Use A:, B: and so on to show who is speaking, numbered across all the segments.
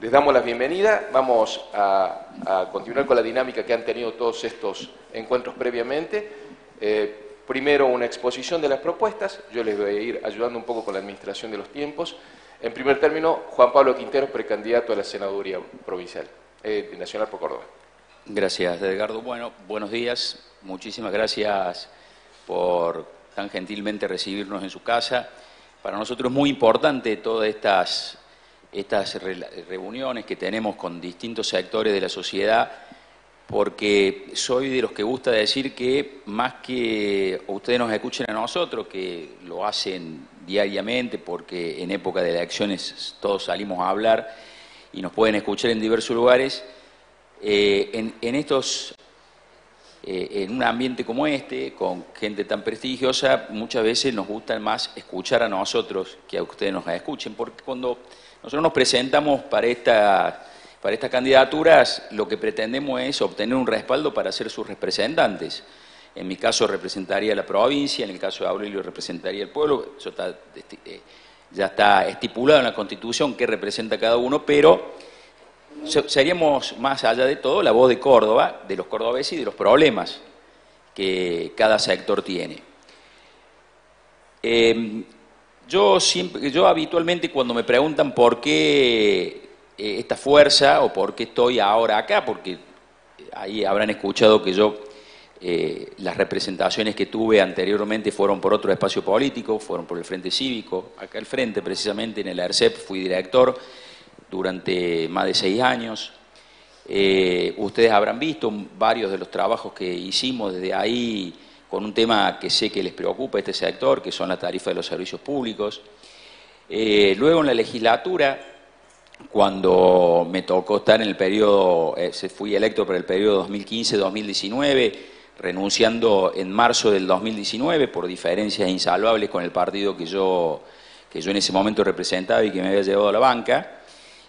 A: Les damos la bienvenida. Vamos a continuar con la dinámica que han tenido todos estos encuentros previamente. Primero una exposición de las propuestas. Yo les voy a ir ayudando un poco con la administración de los tiempos. En primer término, Juan Pablo Quintero, precandidato a la senaduría provincial, nacional por Córdoba.
B: Gracias, Edgardo. Bueno, buenos días. Muchísimas gracias por tan gentilmente recibirnos en su casa. Para nosotros es muy importante todas estas reuniones que tenemos con distintos sectores de la sociedad, porque soy de los que gusta decir que más que ustedes nos escuchen a nosotros, que lo hacen diariamente, porque en época de elecciones todos salimos a hablar y nos pueden escuchar en diversos lugares, en un ambiente como este, con gente tan prestigiosa, muchas veces nos gusta más escuchar a nosotros que a ustedes nos escuchen, porque cuando nosotros nos presentamos para estas candidaturas, lo que pretendemos es obtener un respaldo para ser sus representantes. En mi caso representaría la provincia, en el caso de Aurelio representaría el pueblo. Eso ya está estipulado en la Constitución qué representa cada uno, pero seríamos, más allá de todo, la voz de Córdoba, de los cordobeses y de los problemas que cada sector tiene. Yo habitualmente, cuando me preguntan por qué esta fuerza o por qué estoy ahora acá, porque ahí habrán escuchado que yo las representaciones que tuve anteriormente fueron por otro espacio político, fueron por el Frente Cívico, acá al frente precisamente en el ERCEP fui director durante más de 6 años. Ustedes habrán visto varios de los trabajos que hicimos desde ahí, con un tema que sé que les preocupa a este sector, que son las tarifas de los servicios públicos. Luego en la legislatura, cuando me tocó estar en el periodo, fui electo para el periodo 2015-2019, renunciando en marzo del 2019 por diferencias insalvables con el partido que yo en ese momento representaba y que me había llevado a la banca.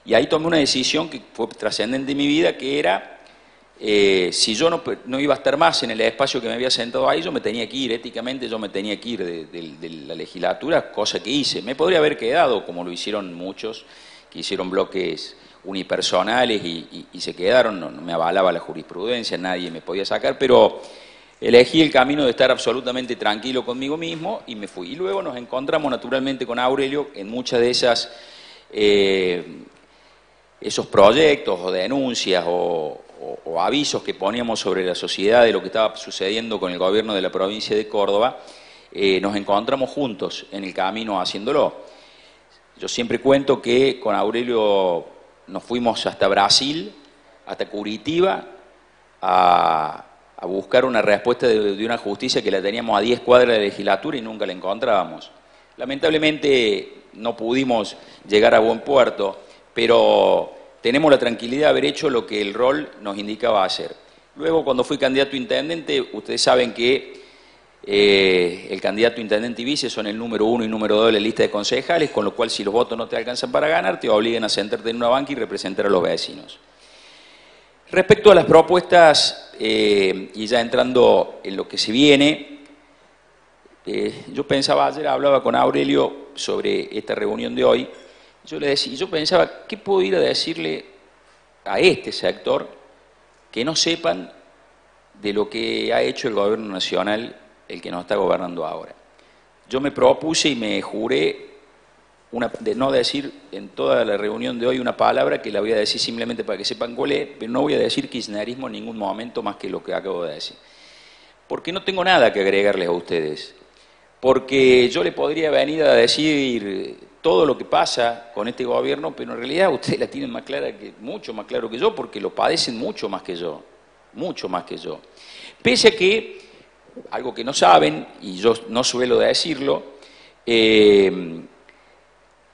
B: Y ahí tomé una decisión que fue trascendente en mi vida, que era, si yo no iba a estar más en el espacio que me había sentado ahí, yo me tenía que ir, éticamente yo me tenía que ir de la legislatura, cosa que hice. Me podría haber quedado, como lo hicieron muchos, que hicieron bloques unipersonales y se quedaron, no me avalaba la jurisprudencia, nadie me podía sacar, pero elegí el camino de estar absolutamente tranquilo conmigo mismo y me fui. Y luego nos encontramos naturalmente con Aurelio en muchas de esos proyectos o denuncias o avisos que poníamos sobre la sociedad de lo que estaba sucediendo con el gobierno de la provincia de Córdoba. Nos encontramos juntos en el camino haciéndolo. Yo siempre cuento que con Aurelio nos fuimos hasta Brasil, hasta Curitiba, a buscar una respuesta de una justicia que la teníamos a 10 cuadras de la legislatura y nunca la encontrábamos. Lamentablemente no pudimos llegar a buen puerto, pero tenemos la tranquilidad de haber hecho lo que el rol nos indicaba hacer. Luego, cuando fui candidato a intendente, ustedes saben que el candidato a intendente y vice son el número 1 y número 2 de la lista de concejales, con lo cual si los votos no te alcanzan para ganar, te obligan a sentarte en una banca y representar a los vecinos. Respecto a las propuestas, y ya entrando en lo que se viene, yo pensaba, ayer hablaba con Aurelio sobre esta reunión de hoy, yo pensaba, ¿qué puedo ir a decirle a este sector que no sepan de lo que ha hecho el gobierno nacional, el que nos está gobernando ahora? Yo me propuse y me juré de no decir en toda la reunión de hoy una palabra que la voy a decir simplemente para que sepan cuál es, pero no voy a decir kirchnerismo en ningún momento más que lo que acabo de decir. Porque no tengo nada que agregarles a ustedes. Porque yo le podría venir a decir todo lo que pasa con este gobierno, pero en realidad ustedes la tienen más clara, mucho más claro que yo, porque lo padecen mucho más que yo, mucho más que yo. Pese a que, algo que no saben, y yo no suelo decirlo, yo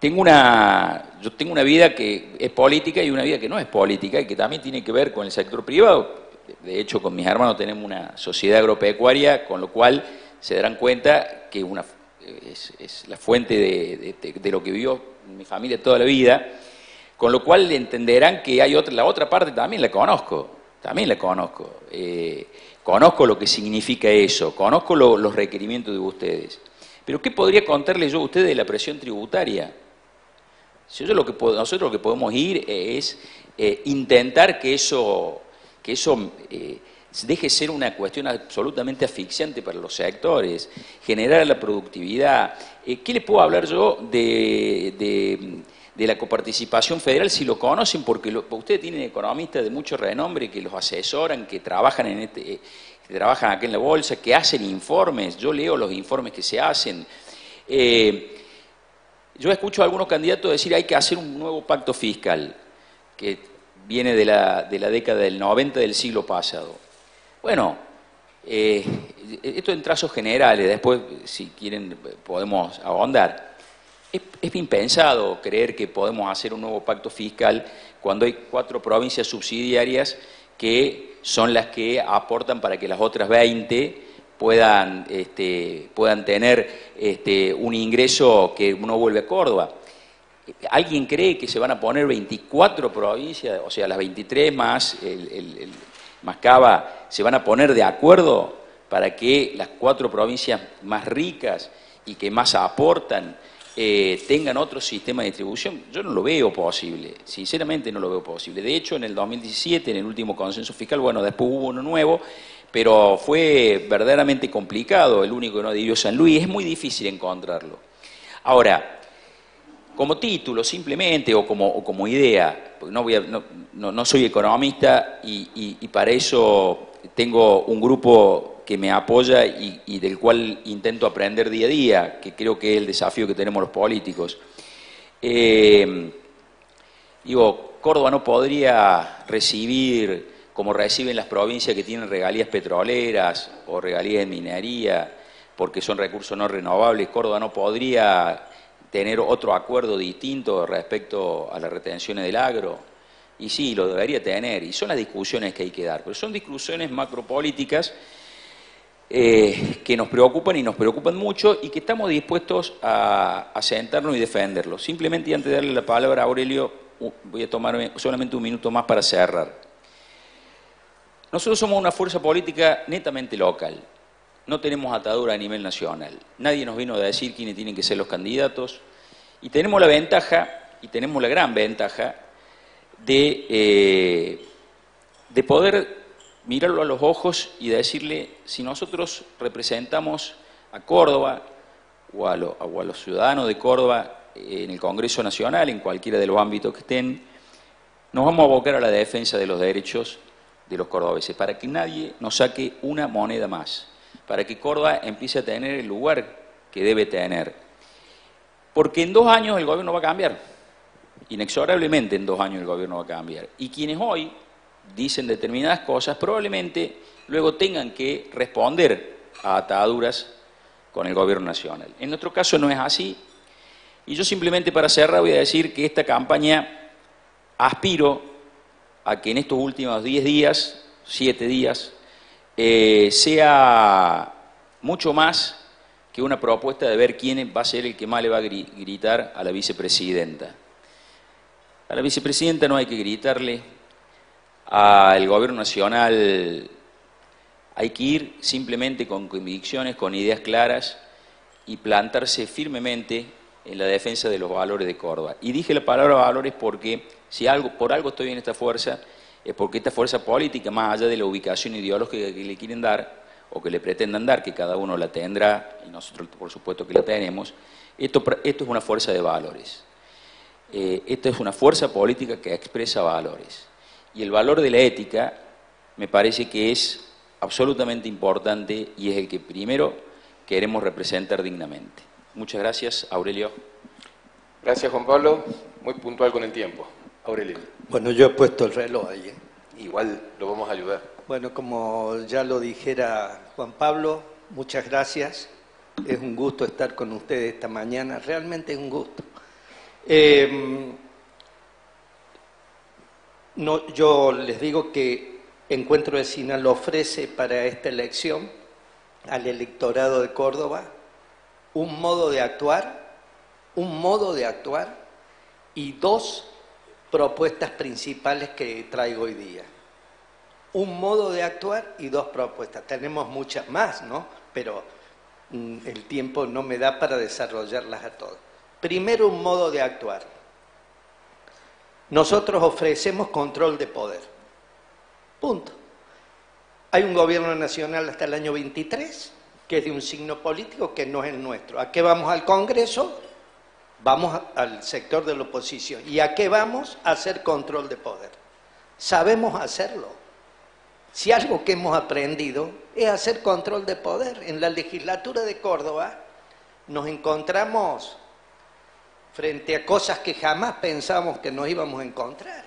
B: tengo una vida que es política y una vida que no es política y que también tiene que ver con el sector privado. De hecho, con mis hermanos tenemos una sociedad agropecuaria, con lo cual se darán cuenta que es la fuente de lo que vivió mi familia toda la vida, con lo cual entenderán que hay la otra parte también la conozco, conozco lo que significa eso, conozco los requerimientos de ustedes. Pero ¿qué podría contarles yo a ustedes de la presión tributaria? Nosotros lo que podemos ir es intentar que eso deje ser una cuestión absolutamente asfixiante para los sectores, generar la productividad. ¿Qué le puedo hablar yo de la coparticipación federal si lo conocen? Porque ustedes tienen economistas de mucho renombre que los asesoran, que trabajan que trabajan acá en la bolsa, que hacen informes. Yo leo los informes que se hacen. Yo escucho a algunos candidatos decir hay que hacer un nuevo pacto fiscal, que viene de la década del 90 del siglo pasado. Bueno, esto en trazos generales, después si quieren podemos ahondar. Es impensado creer que podemos hacer un nuevo pacto fiscal cuando hay 4 provincias subsidiarias que son las que aportan para que las otras 20 puedan tener un ingreso que uno vuelve a Córdoba. ¿Alguien cree que se van a poner 24 provincias, o sea, las 23 más más Cava, se van a poner de acuerdo para que las 4 provincias más ricas y que más aportan tengan otro sistema de distribución? Yo no lo veo posible, sinceramente no lo veo posible. De hecho, en el 2017, en el último consenso fiscal, bueno, después hubo uno nuevo, pero fue verdaderamente complicado, el único que no adhirió San Luis, es muy difícil encontrarlo. Ahora, como título simplemente o como idea, no soy economista y para eso tengo un grupo que me apoya y del cual intento aprender día a día, que creo que es el desafío que tenemos los políticos. Córdoba no podría recibir, como reciben las provincias que tienen regalías petroleras o regalías de minería, porque son recursos no renovables. Córdoba no podría tener otro acuerdo distinto respecto a las retenciones del agro. Y sí, lo debería tener, y son las discusiones que hay que dar, pero son discusiones macropolíticas que nos preocupan y nos preocupan mucho y que estamos dispuestos a sentarnos y defenderlos. Simplemente, y antes de darle la palabra a Aurelio, voy a tomarme solamente un minuto más para cerrar. Nosotros somos una fuerza política netamente local. No tenemos atadura a nivel nacional. Nadie nos vino a decir quiénes tienen que ser los candidatos. Y tenemos la ventaja, y tenemos la gran ventaja, de poder mirarlo a los ojos y decirle, si nosotros representamos a Córdoba o a los ciudadanos de Córdoba en el Congreso Nacional, en cualquiera de los ámbitos que estén, nos vamos a abocar a la defensa de los derechos de los cordobeses, para que nadie nos saque una moneda más, para que Córdoba empiece a tener el lugar que debe tener. Porque en 2 años el gobierno va a cambiar, inexorablemente en 2 años el gobierno va a cambiar. Y quienes hoy dicen determinadas cosas, probablemente luego tengan que responder a ataduras con el gobierno nacional. En nuestro caso no es así, y yo simplemente para cerrar voy a decir que esta campaña aspiro a que en estos últimos 10 días, 7 días, sea mucho más que una propuesta de ver quién va a ser el que más le va a gritar a la vicepresidenta. A la vicepresidenta no hay que gritarle, al gobierno nacional hay que ir simplemente con convicciones, con ideas claras y plantarse firmemente en la defensa de los valores de Córdoba. Y dije la palabra valores porque si por algo estoy en esta fuerza, es porque esta fuerza política, más allá de la ubicación ideológica que le quieren dar o que le pretendan dar, que cada uno la tendrá, y nosotros por supuesto que la tenemos, esto es una fuerza de valores. Esta es una fuerza política que expresa valores. Y el valor de la ética me parece que es absolutamente importante y es el que primero queremos representar dignamente. Muchas gracias, Aurelio.
A: Gracias, Juan Pablo. Muy puntual con el tiempo. Aurelio.
C: Bueno, yo he puesto el reloj ahí.
A: Igual lo vamos a ayudar.
C: Bueno, como ya lo dijera Juan Pablo, muchas gracias. Es un gusto estar con ustedes esta mañana, realmente es un gusto. Yo les digo que Encuentro Vecinal ofrece para esta elección al electorado de Córdoba un modo de actuar y 2 propuestas principales que traigo hoy día. Un modo de actuar y 2 propuestas. Tenemos muchas más, ¿no? Pero el tiempo no me da para desarrollarlas a todas. Primero, un modo de actuar. Nosotros ofrecemos control de poder. Punto. Hay un gobierno nacional hasta el año 23, que es de un signo político que no es el nuestro. ¿A qué vamos al Congreso? Vamos al sector de la oposición. ¿Y a qué vamos? A hacer control de poder. Sabemos hacerlo. Si algo que hemos aprendido es hacer control de poder. En la legislatura de Córdoba nos encontramos frente a cosas que jamás pensamos que nos íbamos a encontrar.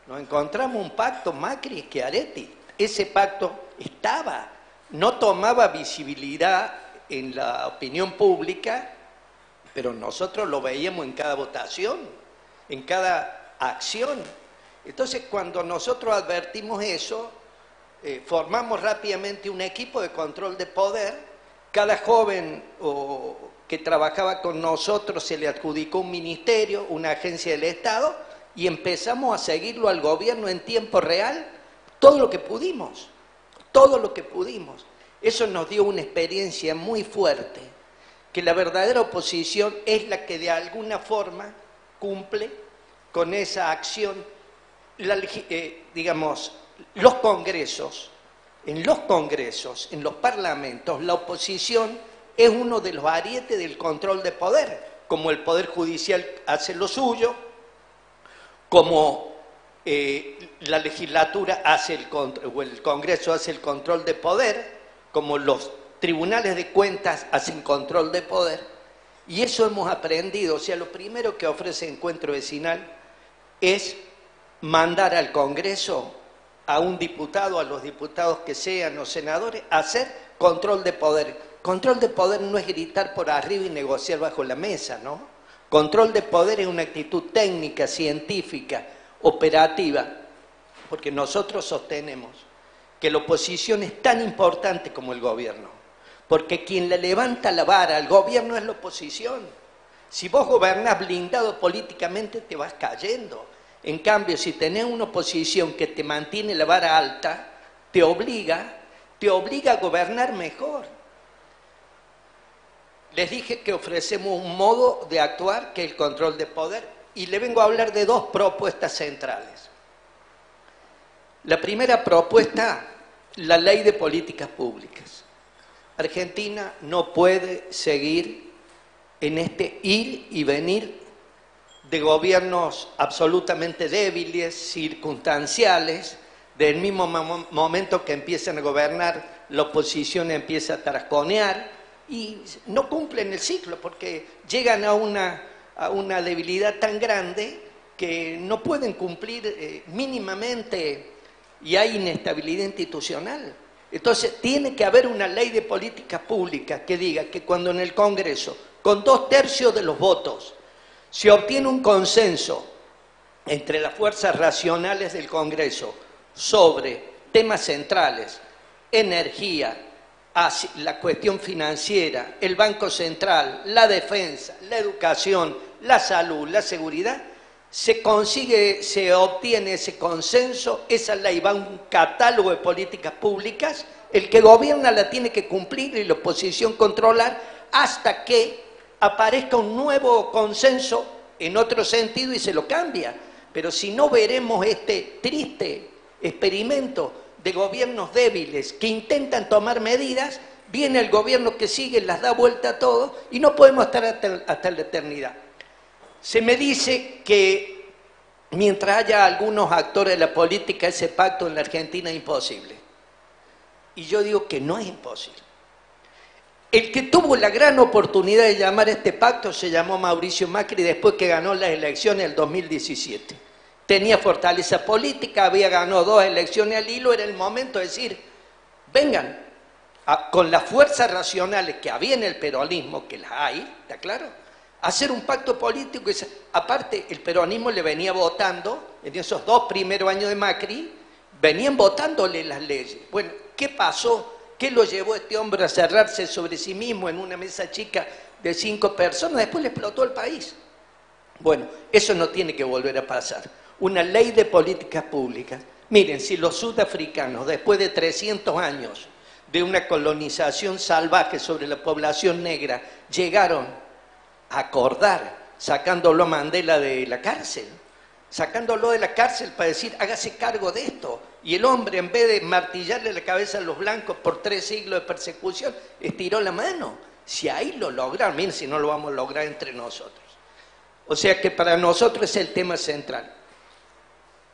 C: Nos encontramos un pacto Macri-Schiaretti. Ese pacto estaba, no tomaba visibilidad en la opinión pública, pero nosotros lo veíamos en cada votación, en cada acción. Entonces, cuando nosotros advertimos eso, formamos rápidamente un equipo de control de poder. Cada joven que trabajaba con nosotros se le adjudicó un ministerio, una agencia del Estado, y empezamos a seguirlo al gobierno en tiempo real, todo lo que pudimos, todo lo que pudimos. Eso nos dio una experiencia muy fuerte, que la verdadera oposición es la que de alguna forma cumple con esa acción. Digamos, los congresos, en los parlamentos, la oposición es uno de los arietes del control de poder, como el Poder Judicial hace lo suyo, como la legislatura hace o el Congreso hace el control de poder, como los tribunales de cuentas hacen control de poder, y eso hemos aprendido. O sea, lo primero que ofrece Encuentro Vecinal es mandar al Congreso a un diputado, a los diputados que sean o senadores, a hacer control de poder. Control de poder no es gritar por arriba y negociar bajo la mesa, ¿no? Control de poder es una actitud técnica, científica, operativa, porque nosotros sostenemos que la oposición es tan importante como el gobierno, porque quien le levanta la vara al gobierno es la oposición. Si vos gobernás blindado políticamente, te vas cayendo. En cambio, si tenés una oposición que te mantiene la vara alta, te obliga a gobernar mejor. Les dije que ofrecemos un modo de actuar que es el control de poder, y le vengo a hablar de dos propuestas centrales. La primera propuesta, la ley de políticas públicas. Argentina no puede seguir en este ir y venir de gobiernos absolutamente débiles, circunstanciales. Del mismo momento que empiezan a gobernar, la oposición empieza a tarasconear y no cumplen el ciclo, porque llegan a una debilidad tan grande que no pueden cumplir mínimamente, y hay inestabilidad institucional. Entonces tiene que haber una ley de políticas públicas que diga que cuando en el Congreso, con 2/3 de los votos, se obtiene un consenso entre las fuerzas racionales del Congreso sobre temas centrales, energía, la cuestión financiera, el Banco Central, la defensa, la educación, la salud, la seguridad, se obtiene ese consenso, esa ley va a un catálogo de políticas públicas, el que gobierna la tiene que cumplir y la oposición controlar hasta que aparezca un nuevo consenso en otro sentido y se lo cambia. Pero si no, veremos este triste experimento de gobiernos débiles que intentan tomar medidas, viene el gobierno que sigue, las da vuelta a todo y no podemos estar hasta la eternidad. Se me dice que mientras haya algunos actores de la política, ese pacto en la Argentina es imposible. Y yo digo que no es imposible. El que tuvo la gran oportunidad de llamar a este pacto se llamó Mauricio Macri después que ganó las elecciones del 2017. Tenía fortaleza política, había ganado 2 elecciones al hilo, era el momento de decir, vengan, con las fuerzas racionales que había en el peronismo, que las hay, ¿está claro?, hacer un pacto político. Aparte, el peronismo le venía votando, en esos 2 primeros años de Macri, venían votándole las leyes. Bueno, ¿qué pasó? ¿Qué lo llevó a este hombre a cerrarse sobre sí mismo en una mesa chica de 5 personas? Después le explotó el país. Bueno, eso no tiene que volver a pasar. Una ley de políticas públicas. Miren, si los sudafricanos, después de 300 años de una colonización salvaje sobre la población negra, llegaron a acordar, sacándolo a Mandela de la cárcel, sacándolo de la cárcel para decir, hágase cargo de esto. Y el hombre, en vez de martillarle la cabeza a los blancos por 3 siglos de persecución, estiró la mano. Si ahí lo lograron, miren si no lo vamos a lograr entre nosotros. O sea que para nosotros es el tema central.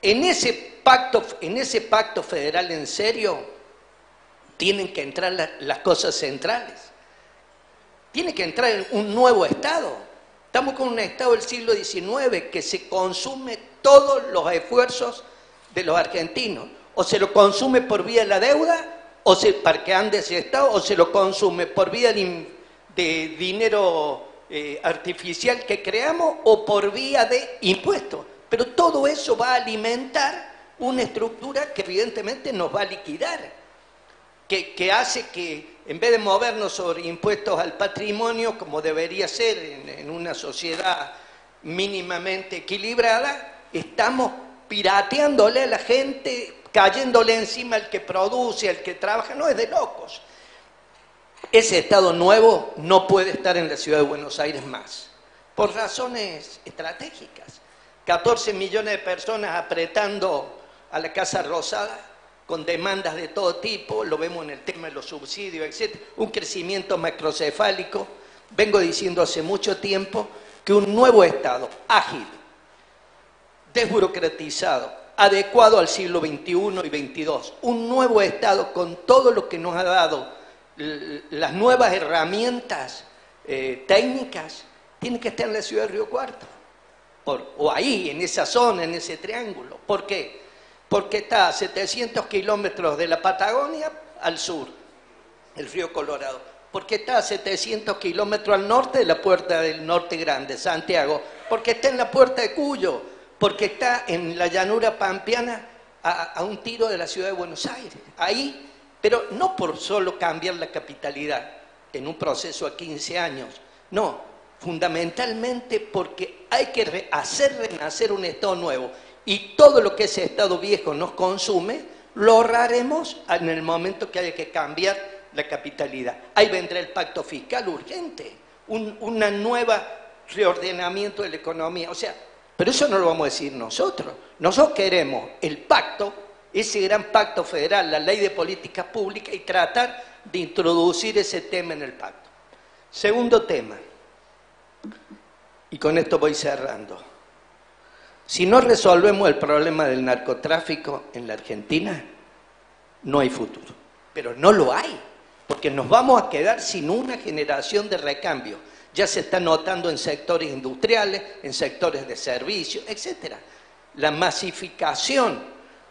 C: En ese pacto federal en serio, tienen que entrar las cosas centrales. Tiene que entrar un nuevo Estado. Estamos con un Estado del siglo XIX que se consume todos los esfuerzos de los argentinos. O se lo consume por vía de la deuda, o para que ande ese Estado, o se lo consume por vía de dinero artificial que creamos, o por vía de impuestos. Pero todo eso va a alimentar una estructura que evidentemente nos va a liquidar, que hace que en vez de movernos sobre impuestos al patrimonio, como debería ser en una sociedad mínimamente equilibrada, estamos pirateándole a la gente, cayéndole encima al que produce, al que trabaja. No, es de locos. Ese Estado nuevo no puede estar en la ciudad de Buenos Aires más, por razones estratégicas. 14 millones de personas apretando a la Casa Rosada, con demandas de todo tipo, lo vemos en el tema de los subsidios, etc. Un crecimiento macrocefálico. Vengo diciendo hace mucho tiempo que un nuevo Estado, ágil, desburocratizado, adecuado al siglo XXI y XXII, un nuevo Estado con todo lo que nos ha dado las nuevas herramientas técnicas, tiene que estar en la ciudad de Río Cuarto, o ahí, en esa zona, en ese triángulo. ¿Por qué? Porque está a 700 kilómetros de la Patagonia al sur, el río Colorado. Porque está a 700 kilómetros al norte de la Puerta del Norte Grande, Santiago. Porque está en la Puerta de Cuyo. Porque está en la llanura pampeana a un tiro de la ciudad de Buenos Aires. Ahí, pero no por solo cambiar la capitalidad en un proceso a 15 años. No, fundamentalmente porque hay que hacer renacer un Estado nuevo. Y todo lo que ese Estado viejo nos consume, lo ahorraremos en el momento que haya que cambiar la capitalidad. Ahí vendrá el pacto fiscal urgente, una nueva reordenamiento de la economía. O sea, pero eso no lo vamos a decir nosotros. Nosotros queremos el pacto, ese gran pacto federal, la ley de políticas públicas, y tratar de introducir ese tema en el pacto. Segundo tema, y con esto voy cerrando. Si no resolvemos el problema del narcotráfico en la Argentina, no hay futuro. Pero no lo hay, porque nos vamos a quedar sin una generación de recambio. Ya se está notando en sectores industriales, en sectores de servicios, etc. La masificación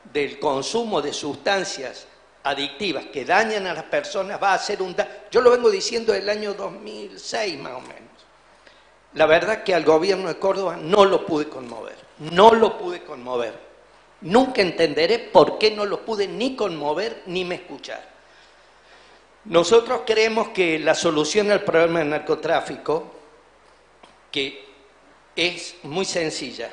C: del consumo de sustancias adictivas que dañan a las personas va a ser un daño. Yo lo vengo diciendo desde el año 2006 más o menos. La verdad que al gobierno de Córdoba no lo pude conmover. No lo pude conmover. Nunca entenderé por qué no lo pude ni conmover ni me escuchar. Nosotros creemos que la solución al problema del narcotráfico, que es muy sencilla,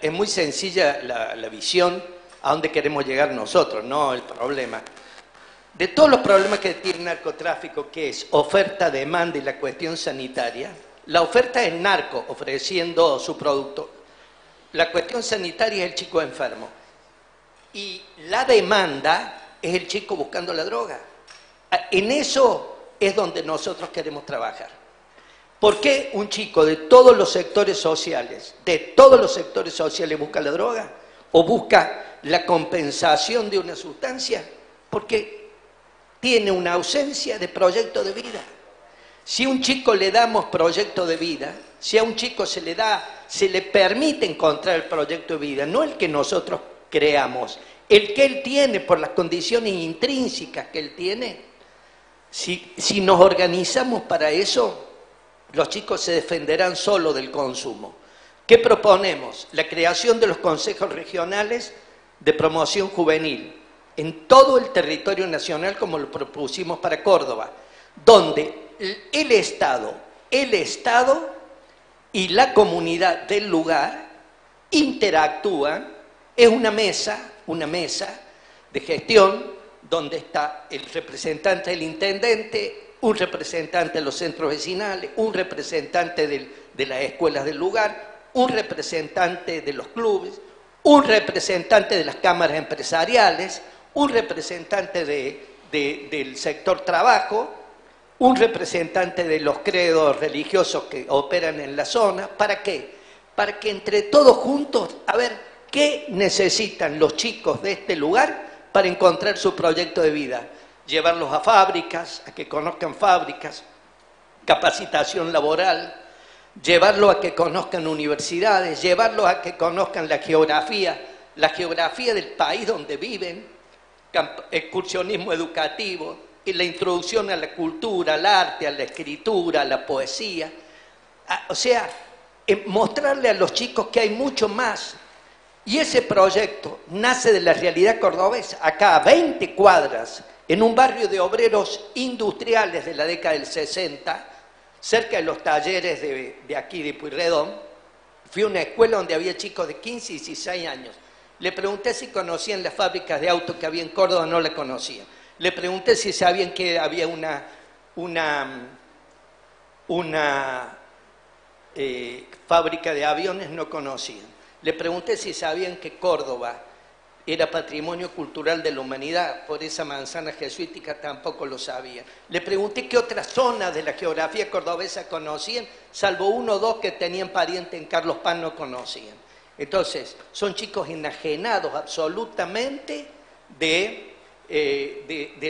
C: es muy sencilla la visión a dónde queremos llegar nosotros, no el problema. De todos los problemas que tiene el narcotráfico, que es oferta, demanda y la cuestión sanitaria, la oferta es el narco ofreciendo su producto. La cuestión sanitaria es el chico enfermo. Y la demanda es el chico buscando la droga. En eso es donde nosotros queremos trabajar. ¿Por qué un chico de todos los sectores sociales, busca la droga? ¿O busca la compensación de una sustancia? Porque tiene una ausencia de proyecto de vida. Si a un chico le damos proyecto de vida, si a un chico se le permite encontrar el proyecto de vida, no el que nosotros creamos, el que él tiene por las condiciones intrínsecas que él tiene, si nos organizamos para eso, los chicos se defenderán solo del consumo. ¿Qué proponemos? La creación de los consejos regionales de promoción juvenil en todo el territorio nacional, como lo propusimos para Córdoba, donde el Estado y la comunidad del lugar interactúan. Es una mesa de gestión donde está el representante del intendente, un representante de los centros vecinales, un representante de las escuelas del lugar, un representante de los clubes, un representante de las cámaras empresariales, un representante del sector trabajo, un representante de los credos religiosos que operan en la zona. ¿Para qué? Para que entre todos juntos, a ver, ¿qué necesitan los chicos de este lugar para encontrar su proyecto de vida? Llevarlos a fábricas, a que conozcan fábricas, capacitación laboral, llevarlos a que conozcan universidades, llevarlos a que conozcan la geografía del país donde viven, excursionismo educativo, y la introducción a la cultura, al arte, a la escritura, a la poesía. O sea, mostrarle a los chicos que hay mucho más. Y ese proyecto nace de la realidad cordobesa, acá a 20 cuadras, en un barrio de obreros industriales de la década del 60, cerca de los talleres de aquí de Pueyrredón. Fui a una escuela donde había chicos de 15 y 16 años. Le pregunté si conocían las fábricas de autos que había en Córdoba, no la conocían. Le pregunté si sabían que había una fábrica de aviones, no conocían. Le pregunté si sabían que Córdoba era patrimonio cultural de la humanidad, por esa manzana jesuítica tampoco lo sabían. Le pregunté qué otras zonas de la geografía cordobesa conocían, salvo uno o dos que tenían pariente en Carlos Paz, no conocían. Entonces, son chicos enajenados absolutamente de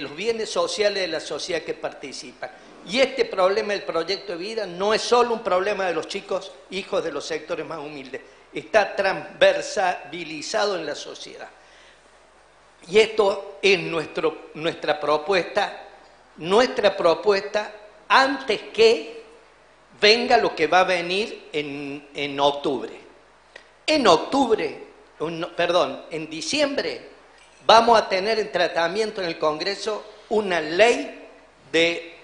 C: los bienes sociales de la sociedad que participan. Y este problema del proyecto de vida no es solo un problema de los chicos hijos de los sectores más humildes, está transversabilizado en la sociedad. Y esto es nuestra propuesta antes que venga lo que va a venir en octubre. En diciembre vamos a tener en tratamiento en el Congreso una ley de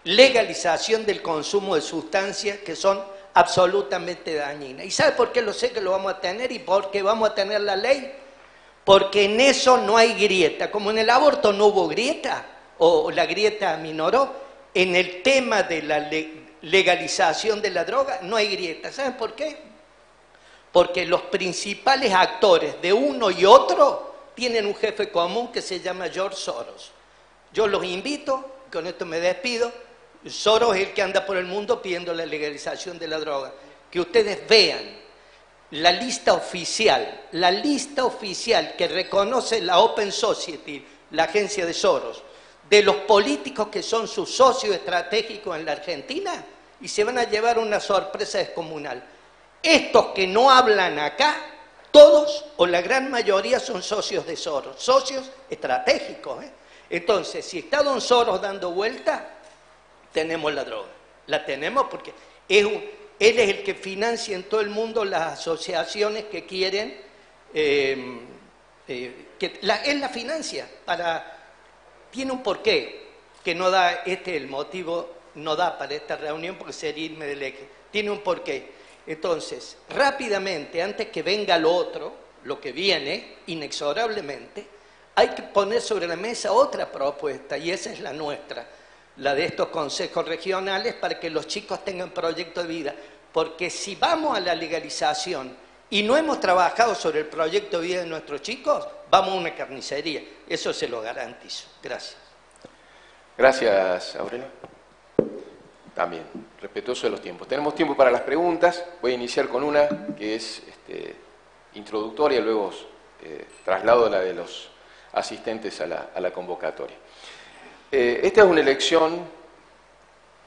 C: legalización del consumo de sustancias que son absolutamente dañinas. ¿Y sabe por qué lo sé que lo vamos a tener y por qué vamos a tener la ley? Porque en eso no hay grieta. Como en el aborto no hubo grieta, o la grieta minoró, en el tema de la legalización de la droga no hay grieta. ¿Saben por qué? Porque los principales actores de uno y otro tienen un jefe común que se llama George Soros. Yo los invito, con esto me despido. Soros es el que anda por el mundo pidiendo la legalización de la droga. Que ustedes vean la lista oficial que reconoce la Open Society, la agencia de Soros, de los políticos que son sus socios estratégicos en la Argentina, y se van a llevar una sorpresa descomunal. Estos que no hablan acá, todos o la gran mayoría son socios de Soros, socios estratégicos. Entonces, si está don Soros dando vuelta, tenemos la droga. La tenemos porque él es el que financia en todo el mundo las asociaciones que quieren, él la financia. Tiene un porqué, que no da, el motivo no da para esta reunión porque sería irme del eje. Tiene un porqué. Entonces, rápidamente, antes que venga lo otro, lo que viene, inexorablemente, hay que poner sobre la mesa otra propuesta, y esa es la nuestra, la de estos consejos regionales, para que los chicos tengan proyecto de vida. Porque si vamos a la legalización y no hemos trabajado sobre el proyecto de vida de nuestros chicos, vamos a una carnicería. Eso se lo garantizo. Gracias.
A: Gracias, Aurelio. También, respetuoso de los tiempos. Tenemos tiempo para las preguntas. Voy a iniciar con una que es introductoria, luego traslado la de los asistentes a la convocatoria. Esta es una elección,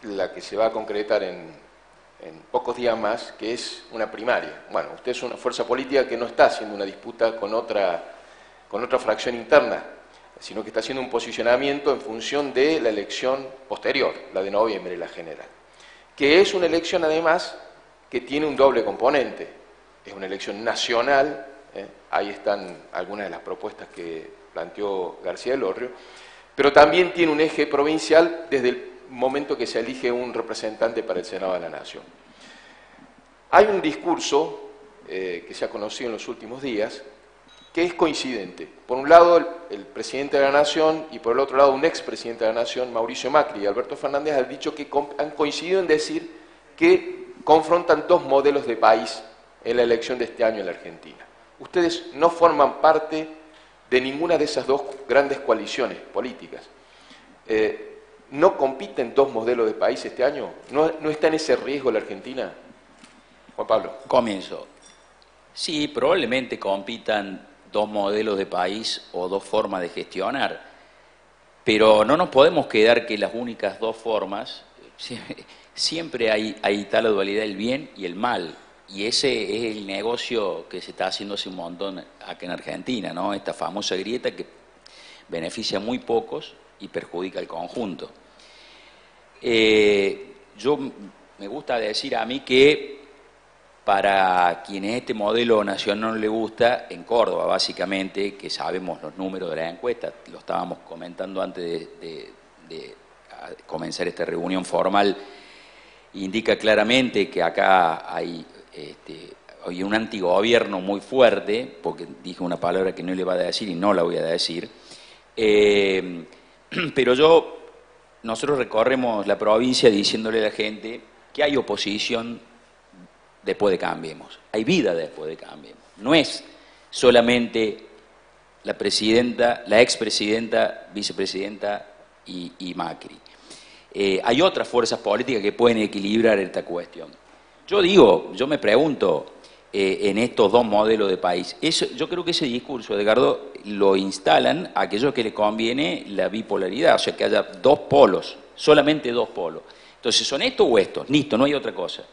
A: la que se va a concretar en pocos días más, que es una primaria. Bueno, usted es una fuerza política que no está haciendo una disputa con otra fracción interna, sino que está haciendo un posicionamiento en función de la elección posterior, la de noviembre, la general, que es una elección además que tiene un doble componente. Es una elección nacional, ahí están algunas de las propuestas que planteó García Elorrio, pero también tiene un eje provincial desde el momento que se elige un representante para el Senado de la Nación. Hay un discurso que se ha conocido en los últimos días que es coincidente. Por un lado, el presidente de la Nación y por el otro lado, un expresidente de la Nación, Mauricio Macri y Alberto Fernández, han dicho que han coincidido en decir que confrontan dos modelos de país en la elección de este año en la Argentina. Ustedes no forman parte de ninguna de esas dos grandes coaliciones políticas. ¿No compiten dos modelos de país este año? ¿No está en ese riesgo la Argentina? Juan Pablo.
B: Comienzo. Sí, probablemente compitan dos modelos de país o dos formas de gestionar, pero no nos podemos quedar que las únicas dos formas, siempre hay tal dualidad, el bien y el mal, y ese es el negocio que se está haciendo hace un montón acá en Argentina, ¿no? Esta famosa grieta que beneficia a muy pocos y perjudica al conjunto. Me gusta decir a mí que para quienes este modelo nacional no le gusta, en Córdoba básicamente, que sabemos los números de la encuesta, lo estábamos comentando antes de comenzar esta reunión formal, indica claramente que acá hay un antigobierno muy fuerte, porque dije una palabra que no le iba a decir y no la voy a decir, pero nosotros recorremos la provincia diciéndole a la gente que hay oposición después de Cambiemos, hay vida después de Cambiemos, no es solamente la presidenta, la expresidenta, vicepresidenta y Macri. Hay otras fuerzas políticas que pueden equilibrar esta cuestión. Yo me pregunto, en estos dos modelos de país, yo creo que ese discurso, Edgardo, lo instalan a aquellos que les conviene la bipolaridad, o sea, que haya dos polos, solamente dos polos. Entonces, ¿son estos o estos? Listo, no hay otra cosa.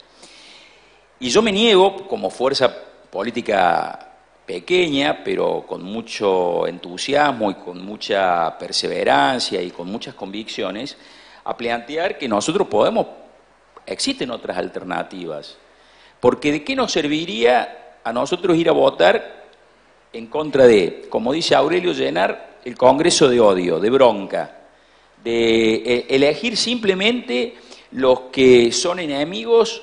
B: Y yo me niego, como fuerza política pequeña, pero con mucho entusiasmo y con mucha perseverancia y con muchas convicciones, a plantear que nosotros existen otras alternativas. Porque ¿de qué nos serviría a nosotros ir a votar en contra de, como dice Aurelio, llenar el Congreso de odio, de bronca, de elegir simplemente los que son enemigos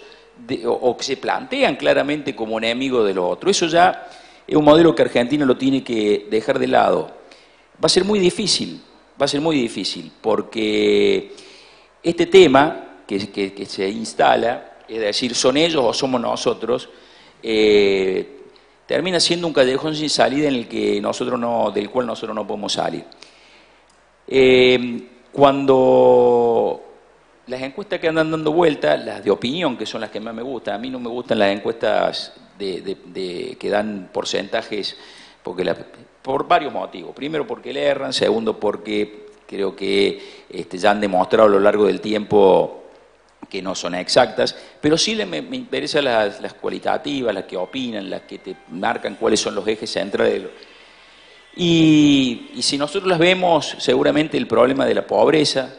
B: o que se plantean claramente como enemigos de los otros? Eso ya es un modelo que Argentina lo tiene que dejar de lado. Va a ser muy difícil, porque este tema que se instala, es decir, son ellos o somos nosotros, termina siendo un callejón sin salida del cual nosotros no podemos salir. Cuando las encuestas que andan dando vuelta, las de opinión, que son las que más me gustan, a mí no me gustan las encuestas que dan porcentajes, por varios motivos. Primero porque le erran, segundo porque creo que ya han demostrado a lo largo del tiempo que no son exactas, pero sí me interesan las cualitativas, las que opinan, las que te marcan cuáles son los ejes centrales. Y si nosotros las vemos, seguramente el problema de la pobreza,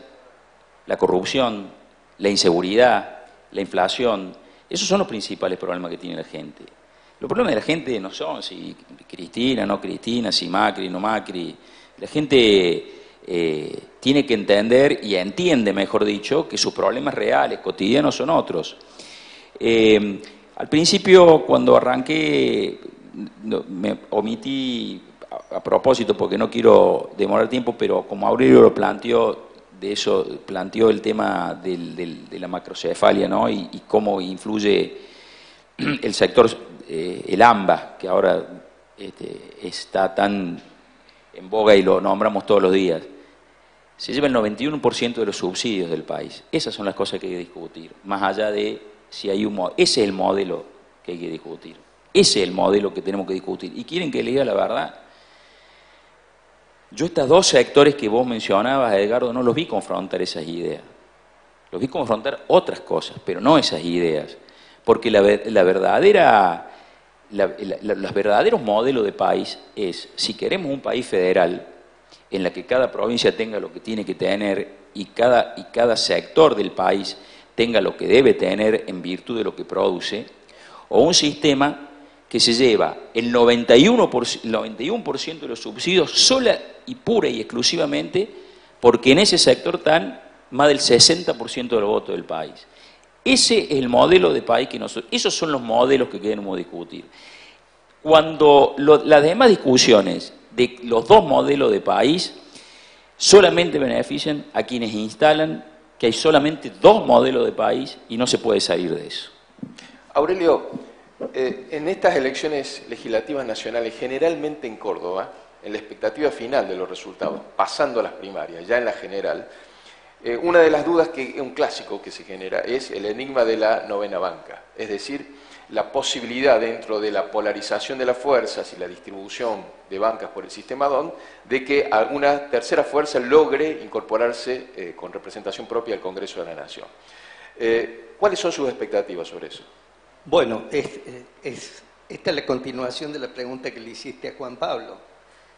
B: la corrupción, la inseguridad, la inflación, esos son los principales problemas que tiene la gente. Los problemas de la gente no son si Cristina, no Cristina, si Macri, no Macri. La gente tiene que entender, y entiende, mejor dicho, que sus problemas reales, cotidianos, son otros. Al principio, cuando arranqué, me omití a propósito porque no quiero demorar tiempo, pero como Aurelio lo planteó, planteó el tema de la macrocefalia, ¿no? y cómo influye el sector, el AMBA, que ahora está tan en boga y lo nombramos todos los días. Se lleva el 91% de los subsidios del país. Esas son las cosas que hay que discutir, más allá de si hay un modelo. Ese es el modelo que hay que discutir. Ese es el modelo que tenemos que discutir. ¿Y quieren que le diga la verdad? Yo estos dos sectores que vos mencionabas, Edgardo, no los vi confrontar esas ideas. Los vi confrontar otras cosas, pero no esas ideas. Porque los verdaderos modelos de país es, si queremos un país federal, en la que cada provincia tenga lo que tiene que tener y cada sector del país tenga lo que debe tener en virtud de lo que produce, o un sistema que se lleva el 91% de los subsidios sola y pura y exclusivamente porque en ese sector están más del 60% de los votos del país. Ese es el modelo de país que esos son los modelos que queremos discutir. Cuando las demás discusiones de los dos modelos de país solamente benefician a quienes instalan que hay solamente dos modelos de país y no se puede salir de eso.
A: Aurelio, En estas elecciones legislativas nacionales, generalmente en Córdoba, en la expectativa final de los resultados, pasando a las primarias, ya en la general, una de las dudas que es un clásico que se genera es el enigma de la novena banca, es decir, la posibilidad dentro de la polarización de las fuerzas y la distribución de bancas por el sistema DON, de que alguna tercera fuerza logre incorporarse con representación propia al Congreso de la Nación. ¿Cuáles son sus expectativas sobre eso?
C: Bueno, esta es la continuación de la pregunta que le hiciste a Juan Pablo.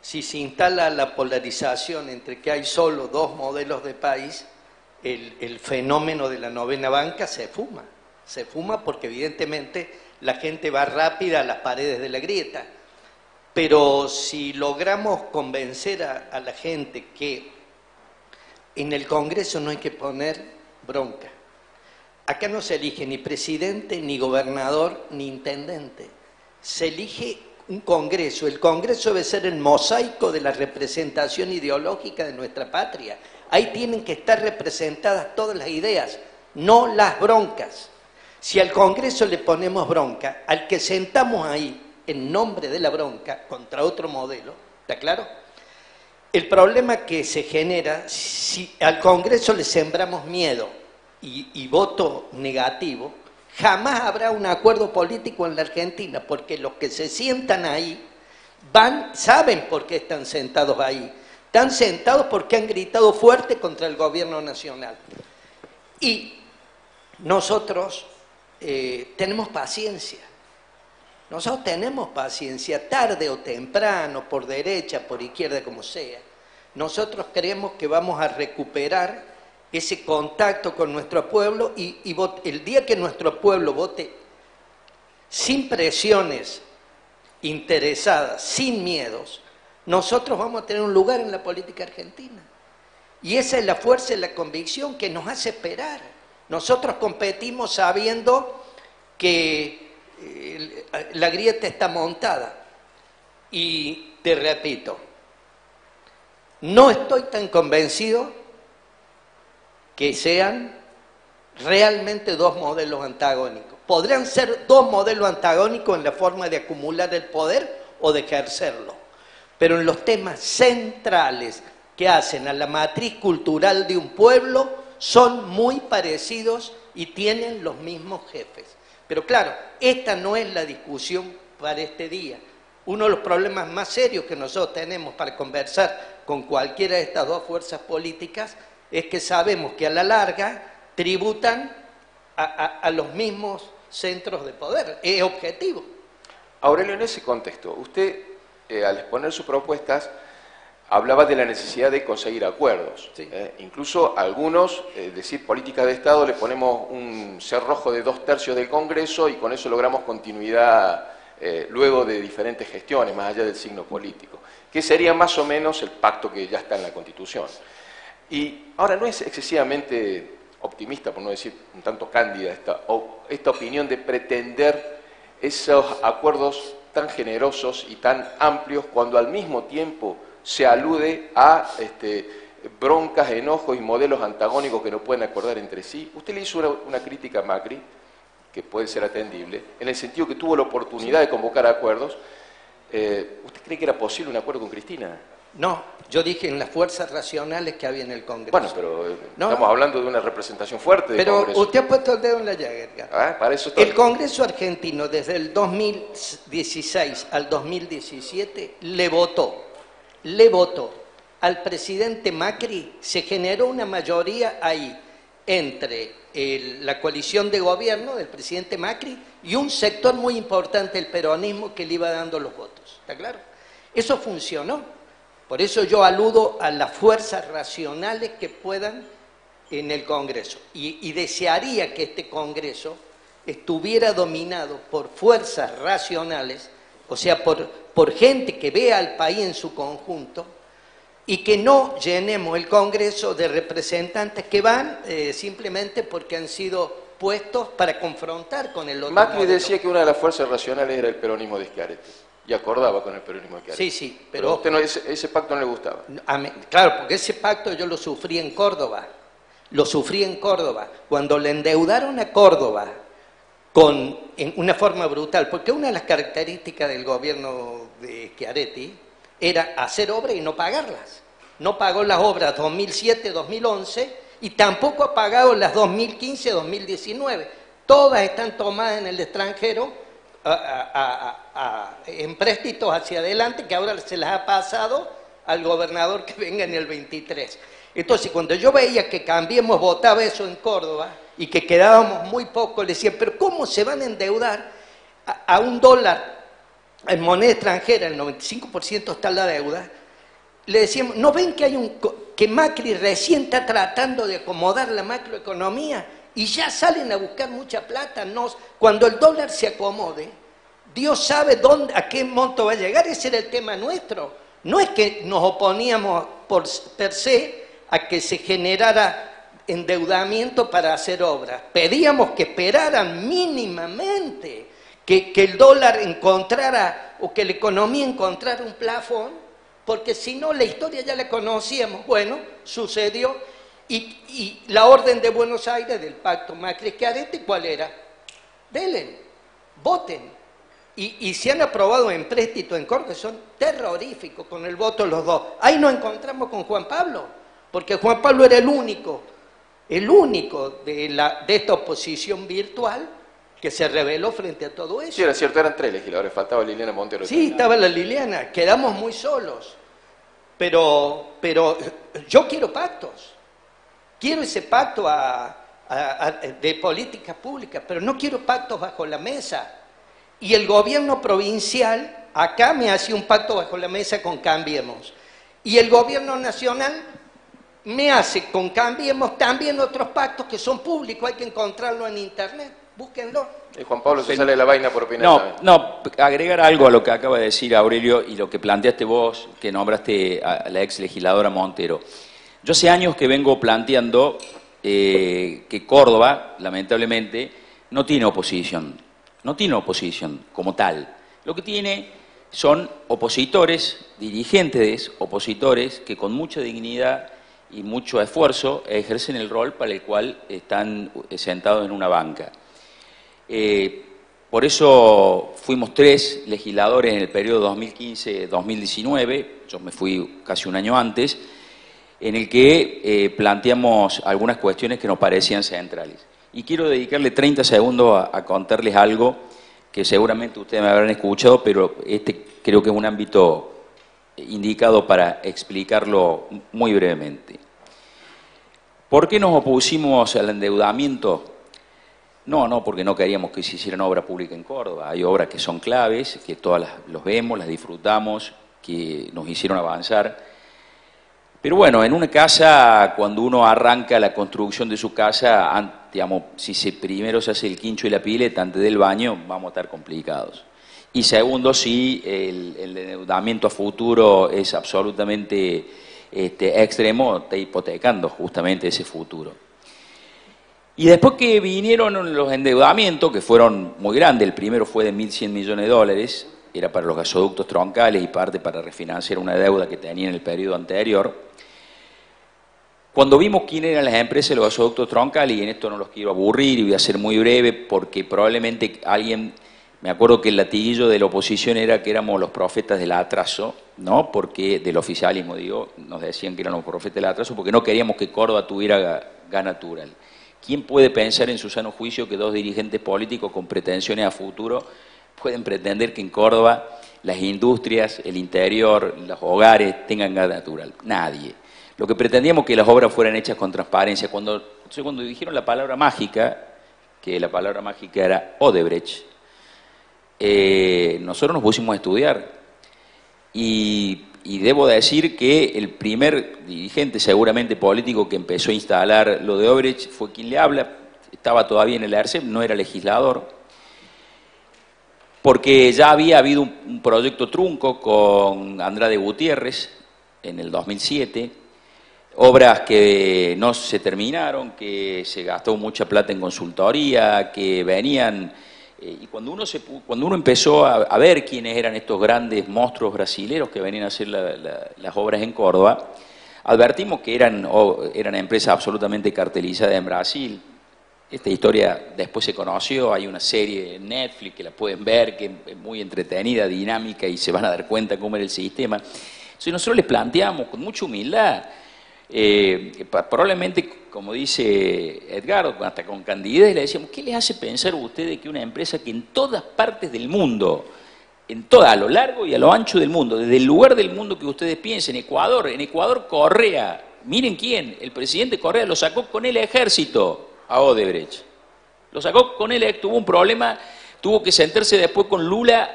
C: Si se instala la polarización entre que hay solo dos modelos de país, el fenómeno de la novena banca se fuma. Se fuma porque evidentemente la gente va rápida a las paredes de la grieta. Pero si logramos convencer a la gente que en el Congreso no hay que poner bronca. Acá no se elige ni presidente, ni gobernador, ni intendente. Se elige un Congreso. El Congreso debe ser el mosaico de la representación ideológica de nuestra patria. Ahí tienen que estar representadas todas las ideas, no las broncas. Si al Congreso le ponemos bronca, al que sentamos ahí en nombre de la bronca contra otro modelo, ¿está claro? El problema que se genera, si al Congreso le sembramos miedo y voto negativo, jamás habrá un acuerdo político en la Argentina, porque los que se sientan ahí saben por qué están sentados ahí. Están sentados porque han gritado fuerte contra el gobierno nacional. Y nosotros tenemos paciencia. Nosotros tenemos paciencia, tarde o temprano, por derecha, por izquierda, como sea. Nosotros creemos que vamos a recuperar ese contacto con nuestro pueblo y el día que nuestro pueblo vote sin presiones interesadas, sin miedos, nosotros vamos a tener un lugar en la política argentina. Y esa es la fuerza y la convicción que nos hace esperar. Nosotros competimos sabiendo que la grieta está montada. Y te repito, no estoy tan convencido que sean realmente dos modelos antagónicos. Podrían ser dos modelos antagónicos en la forma de acumular el poder o de ejercerlo, pero en los temas centrales que hacen a la matriz cultural de un pueblo son muy parecidos y tienen los mismos jefes. Pero claro, esta no es la discusión para este día. Uno de los problemas más serios que nosotros tenemos para conversar con cualquiera de estas dos fuerzas políticas es que sabemos que a la larga tributan a los mismos centros de poder. Es objetivo.
A: Aurelio, en ese contexto, usted, al exponer sus propuestas, hablaba de la necesidad de conseguir acuerdos. Sí. Incluso algunos, decir política de Estado, le ponemos un cerrojo de 2/3 del Congreso y con eso logramos continuidad luego de diferentes gestiones, más allá del signo político, que sería más o menos el pacto que ya está en la Constitución. Y ahora, ¿no es excesivamente optimista, por no decir un tanto cándida, esta opinión de pretender esos acuerdos tan generosos y tan amplios cuando al mismo tiempo se alude a broncas, enojos y modelos antagónicos que no pueden acordar entre sí? Usted le hizo una crítica a Macri, que puede ser atendible, en el sentido que tuvo la oportunidad de convocar acuerdos. ¿Usted cree que era posible un acuerdo con Cristina?
C: No, yo dije en las fuerzas racionales que había en el Congreso.
A: Bueno, pero estamos hablando de una representación fuerte del Congreso.
C: Pero usted ha puesto el dedo en la llaga, Edgar.
A: Para eso está.
C: El Congreso argentino desde el 2016 al 2017 le votó al presidente Macri. Se generó una mayoría ahí entre la coalición de gobierno del presidente Macri y un sector muy importante del peronismo que le iba dando los votos. ¿Está claro? Eso funcionó. Por eso yo aludo a las fuerzas racionales que puedan en el Congreso. Y desearía que este Congreso estuviera dominado por fuerzas racionales, o sea, por gente que vea al país en su conjunto, y que no llenemos el Congreso de representantes que van simplemente porque han sido puestos para confrontar con el otro
A: Macri
C: modelo.
A: decía que una de las fuerzas racionales era el peronismo de Schiaretti. Y acordaba con el peronismo de Schiaretti.
C: Sí,
A: pero a usted ese pacto no le gustaba.
C: Claro, porque ese pacto yo lo sufrí en Córdoba. Cuando le endeudaron a Córdoba en una forma brutal, porque una de las características del gobierno de Schiaretti era hacer obras y no pagarlas. No pagó las obras 2007-2011 y tampoco ha pagado las 2015-2019. Todas están tomadas en el extranjero en préstitos hacia adelante, que ahora se las ha pasado al gobernador que venga en el 23. Entonces, cuando yo veía que Cambiemos votaba eso en Córdoba y que quedábamos muy poco, le decía, pero ¿cómo se van a endeudar a $1 en moneda extranjera? El 95% está la deuda. Le decíamos, ¿no ven que que Macri recién está tratando de acomodar la macroeconomía y ya salen a buscar mucha plata? No, cuando el dólar se acomode, Dios sabe a qué monto va a llegar. Ese era el tema nuestro. No es que nos oponíamos per se a que se generara endeudamiento para hacer obras. Pedíamos que esperaran mínimamente que el dólar encontrara o que la economía encontrara un plafón, porque si no la historia ya la conocíamos. Bueno, sucedió y la orden de Buenos Aires del pacto Macri-Schiaretti, ¿cuál era? Delen, voten. Y se han aprobado empréstitos en Córdoba, son terroríficos con el voto de los dos. Ahí nos encontramos con Juan Pablo, porque Juan Pablo era el único de esta oposición virtual que se rebeló frente a todo eso.
A: Sí, era cierto, eran 3 legisladores, faltaba Liliana Montero.
C: Sí, estaba la Liliana, quedamos muy solos. Pero yo quiero pactos. Quiero ese pacto de políticas públicas, pero no quiero pactos bajo la mesa. Y el gobierno provincial acá me hace un pacto bajo la mesa con Cambiemos. Y el gobierno nacional me hace con Cambiemos también otros pactos que son públicos, hay que encontrarlo en internet, búsquenlo.
A: Y Juan Pablo se sale de la vaina por opinar.
B: No, agregar algo a lo que acaba de decir Aurelio y lo que planteaste vos, que nombraste a la ex legisladora Montero. Yo hace años que vengo planteando que Córdoba, lamentablemente, no tiene oposición como tal. Lo que tiene son opositores, dirigentes opositores que con mucha dignidad y mucho esfuerzo ejercen el rol para el cual están sentados en una banca. Por eso fuimos 3 legisladores en el periodo 2015-2019, yo me fui casi un año antes, en el que planteamos algunas cuestiones que nos parecían centrales. Y quiero dedicarle 30 segundos a contarles algo que seguramente ustedes me habrán escuchado, pero creo que es un ámbito indicado para explicarlo muy brevemente. ¿Por qué nos opusimos al endeudamiento? No, porque no queríamos que se hicieran obra pública en Córdoba. Hay obras que son claves, que todas los vemos, las disfrutamos, que nos hicieron avanzar. Pero bueno, en una casa, cuando uno arranca la construcción de su casa, digamos, si primero se hace el quincho y la pileta antes del baño, vamos a estar complicados. Y segundo, si el endeudamiento a futuro es absolutamente extremo, está hipotecando justamente ese futuro. Y después que vinieron los endeudamientos, que fueron muy grandes, el primero fue de 1.100 millones de dólares, era para los gasoductos troncales y parte para refinanciar una deuda que tenía en el periodo anterior. Cuando vimos quién eran las empresas de los gasoductos troncales, y en esto no los quiero aburrir y voy a ser muy breve, porque probablemente alguien, me acuerdo que el latiguillo de la oposición era que éramos los profetas del atraso, ¿no? Porque del oficialismo, digo, nos decían que éramos los profetas del atraso porque no queríamos que Córdoba tuviera gas natural. ¿Quién puede pensar en su sano juicio que 2 dirigentes políticos con pretensiones a futuro pueden pretender que en Córdoba las industrias, el interior, los hogares tengan gas natural? Nadie. Lo que pretendíamos que las obras fueran hechas con transparencia. Cuando dijeron la palabra mágica, que la palabra mágica era Odebrecht, nosotros nos pusimos a estudiar. Y debo decir que el primer dirigente, seguramente político, que empezó a instalar lo de Odebrecht fue quien le habla, estaba todavía en el ERCEP, no era legislador, porque ya había habido un proyecto trunco con Andrade Gutiérrez en el 2007, obras que no se terminaron, que se gastó mucha plata en consultoría, que venían... Y cuando uno empezó a ver quiénes eran estos grandes monstruos brasileros que venían a hacer las obras en Córdoba, advertimos que eran empresas absolutamente cartelizadas en Brasil, Esta historia después se conoció, hay una serie en Netflix que la pueden ver, que es muy entretenida, dinámica, y se van a dar cuenta cómo era el sistema. Entonces nosotros les planteamos con mucha humildad, probablemente, como dice Edgardo, hasta con candidez, le decíamos, ¿qué les hace pensar a ustedes que una empresa que en todas partes del mundo, a lo largo y a lo ancho del mundo, desde el lugar del mundo que ustedes piensen, en Ecuador Correa, miren quién, el presidente Correa lo sacó con el ejército a Odebrecht, lo sacó con él, tuvo un problema, tuvo que sentarse después con Lula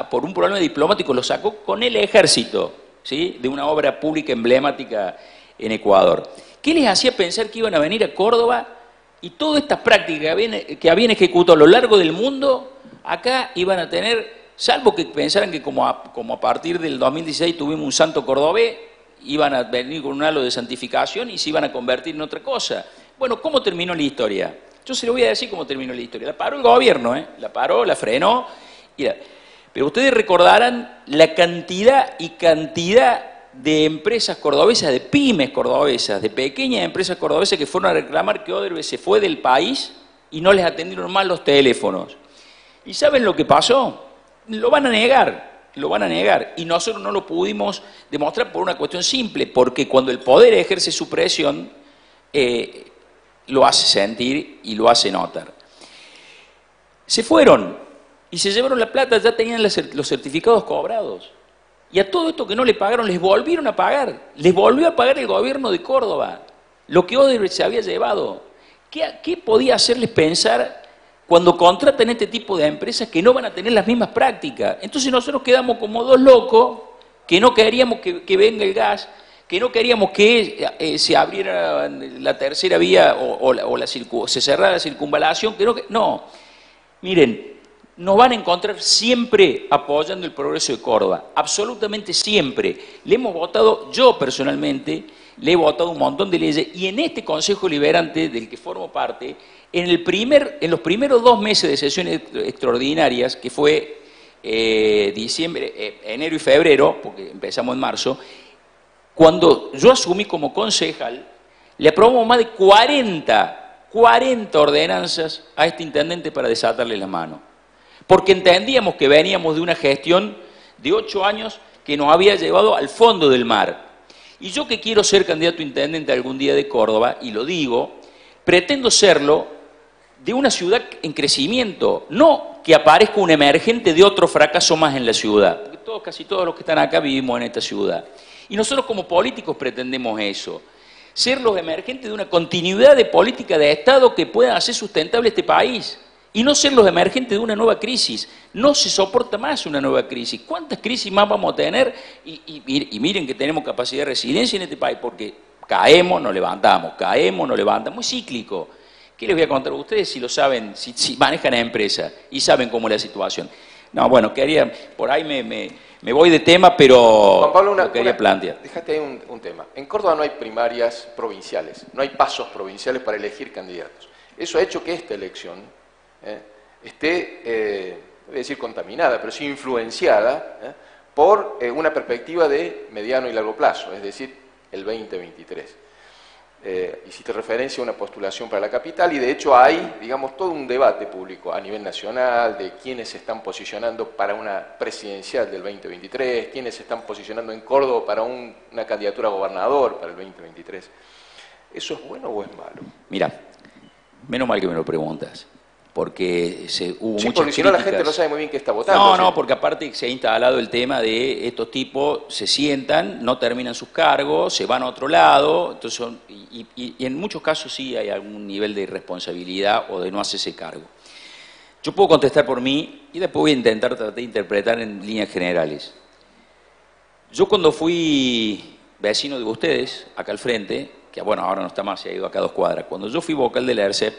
B: por un problema diplomático, lo sacó con el ejército, ¿sí?, de una obra pública emblemática en Ecuador. ¿Qué les hacía pensar que iban a venir a Córdoba y todas estas prácticas que habían ejecutado a lo largo del mundo, acá iban a tener, salvo que pensaran que como a partir del 2016 tuvimos un santo cordobés, iban a venir con un halo de santificación y se iban a convertir en otra cosa? Bueno, ¿cómo terminó la historia? Yo se lo voy a decir cómo terminó la historia. La paró el gobierno, la paró, la frenó. Pero ustedes recordarán la cantidad de empresas cordobesas, de pymes cordobesas, de pequeñas empresas cordobesas que fueron a reclamar que Odebrecht se fue del país y no les atendieron más los teléfonos. ¿Y saben lo que pasó? Lo van a negar. Y nosotros no lo pudimos demostrar por una cuestión simple, porque cuando el poder ejerce su presión, lo hace sentir y lo hace notar. Se fueron y se llevaron la plata, ya tenían los certificados cobrados. Y a todo esto que no le pagaron, les volvieron a pagar. Les volvió a pagar el gobierno de Córdoba lo que Odebrecht se había llevado. ¿Qué podía hacerles pensar cuando contratan este tipo de empresas que no van a tener las mismas prácticas? Entonces nosotros quedamos como dos locos que no queríamos que venga el gas, que no queríamos que se abriera la tercera vía se cerrara la circunvalación, no. Miren, nos van a encontrar siempre apoyando el progreso de Córdoba, absolutamente siempre. Le hemos votado, yo personalmente, le he votado un montón de leyes, y en este Consejo Liberante del que formo parte, en los primeros 2 meses de sesiones extraordinarias, que fue enero y febrero, porque empezamos en marzo, cuando yo asumí como concejal, le aprobamos más de 40 ordenanzas a este intendente para desatarle la mano. Porque entendíamos que veníamos de una gestión de 8 años que nos había llevado al fondo del mar. Y yo, que quiero ser candidato a intendente algún día de Córdoba, y lo digo, pretendo serlo de una ciudad en crecimiento, no que aparezca un emergente de otro fracaso más en la ciudad. Porque casi todos los que están acá vivimos en esta ciudad. Y nosotros como políticos pretendemos eso, ser los emergentes de una continuidad de política de Estado que puedan hacer sustentable este país, y no ser los emergentes de una nueva crisis. No se soporta más una nueva crisis. ¿Cuántas crisis más vamos a tener? Y miren que tenemos capacidad de resiliencia en este país, porque caemos, nos levantamos, es cíclico. ¿Qué les voy a contar a ustedes si lo saben, si manejan la empresa y saben cómo es la situación? No, bueno, por ahí me voy de tema, pero
A: Juan Pablo,
B: lo quería plantear.
A: Déjate ahí un tema. En Córdoba no hay primarias provinciales, no hay pasos provinciales para elegir candidatos. Eso ha hecho que esta elección esté, voy a decir contaminada, pero sí influenciada por una perspectiva de mediano y largo plazo, es decir, el 2023. Hiciste referencia a una postulación para la capital, y de hecho hay, digamos, todo un debate público a nivel nacional de quiénes se están posicionando para una presidencial del 2023, quiénes se están posicionando en Córdoba para una candidatura a gobernador para el 2023. ¿Eso es bueno o es malo?
B: Mira, menos mal que me lo preguntas, porque hubo muchas
A: porque si no la gente no sabe muy bien qué está votando.
B: No,
A: ¿sí?
B: no, porque aparte se ha instalado el tema de estos tipos se sientan, no terminan sus cargos, se van a otro lado, entonces y en muchos casos sí hay algún nivel de irresponsabilidad o de no hacerse cargo. Yo puedo contestar por mí y después voy a intentar tratar de interpretar en líneas generales. Yo cuando fui vecino de ustedes, acá al frente, que bueno, ahora no está más, se ha ido acá a 2 cuadras, cuando yo fui vocal de la ERCEP,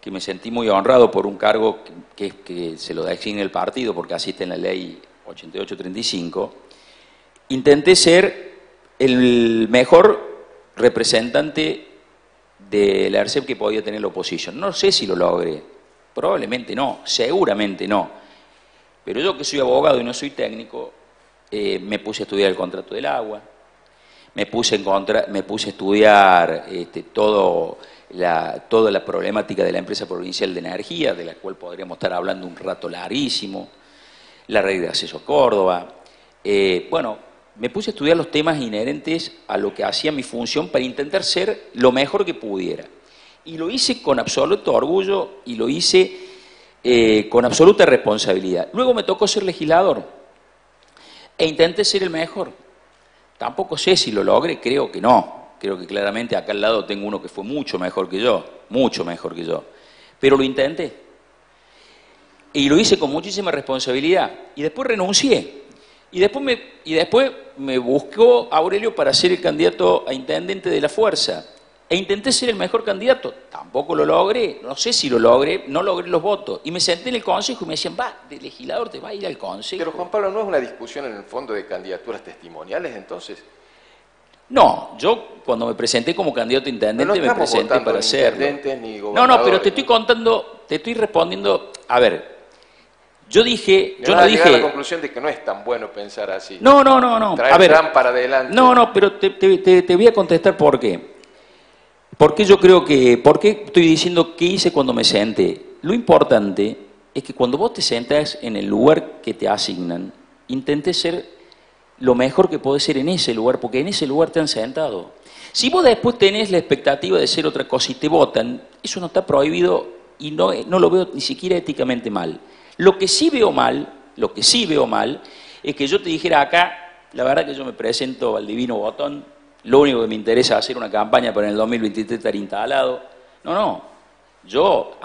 B: que me sentí muy honrado por un cargo que se lo designa el partido, porque así está en la ley 8835, intenté ser el mejor representante de la ERCEP que podía tener la oposición. No sé si lo logré, probablemente no, seguramente no, pero yo, que soy abogado y no soy técnico, me puse a estudiar el contrato del agua, me puse a estudiar toda la problemática de la empresa provincial de energía, de la cual podríamos estar hablando un rato larguísimo, la red de acceso a Córdoba. Bueno, me puse a estudiar los temas inherentes a lo que hacía mi función para intentar ser lo mejor que pudiera. Y lo hice con absoluto orgullo y lo hice con absoluta responsabilidad. Luego me tocó ser legislador e intenté ser el mejor. Tampoco sé si lo logré, creo que no. Creo que claramente acá al lado tengo uno que fue mucho mejor que yo, mucho mejor que yo. Pero lo intenté. Y lo hice con muchísima responsabilidad. Y después renuncié. Y después me buscó Aurelio para ser el candidato a intendente de la Fuerza. E intenté ser el mejor candidato. Tampoco lo logré. No sé si lo logré. No logré los votos. Y me senté en el consejo y me decían, va, de legislador te va a ir al consejo.
A: Pero Juan Pablo, ¿no es una discusión en el fondo de candidaturas testimoniales entonces?
B: No, yo cuando me presenté como candidato a intendente me presenté para hacerlo.
A: No,
B: pero te estoy contando, te estoy respondiendo. A ver, yo dije, yo no dije.
A: Llegar a la conclusión de que no es tan bueno pensar así.
B: No.
A: Traer
B: A ver,
A: Trump para adelante.
B: No, pero te voy a contestar por qué. Porque ¿por qué estoy diciendo qué hice cuando me senté? Lo importante es que cuando vos te sentas en el lugar que te asignan, intentes ser lo mejor que podés ser en ese lugar, porque en ese lugar te han sentado. Si vos después tenés la expectativa de ser otra cosa y te votan, eso no está prohibido y no lo veo ni siquiera éticamente mal. Lo que sí veo mal es que yo te dijera acá, la verdad que yo me presento al divino botón, lo único que me interesa es hacer una campaña para en el 2023 estar instalado. No. Yo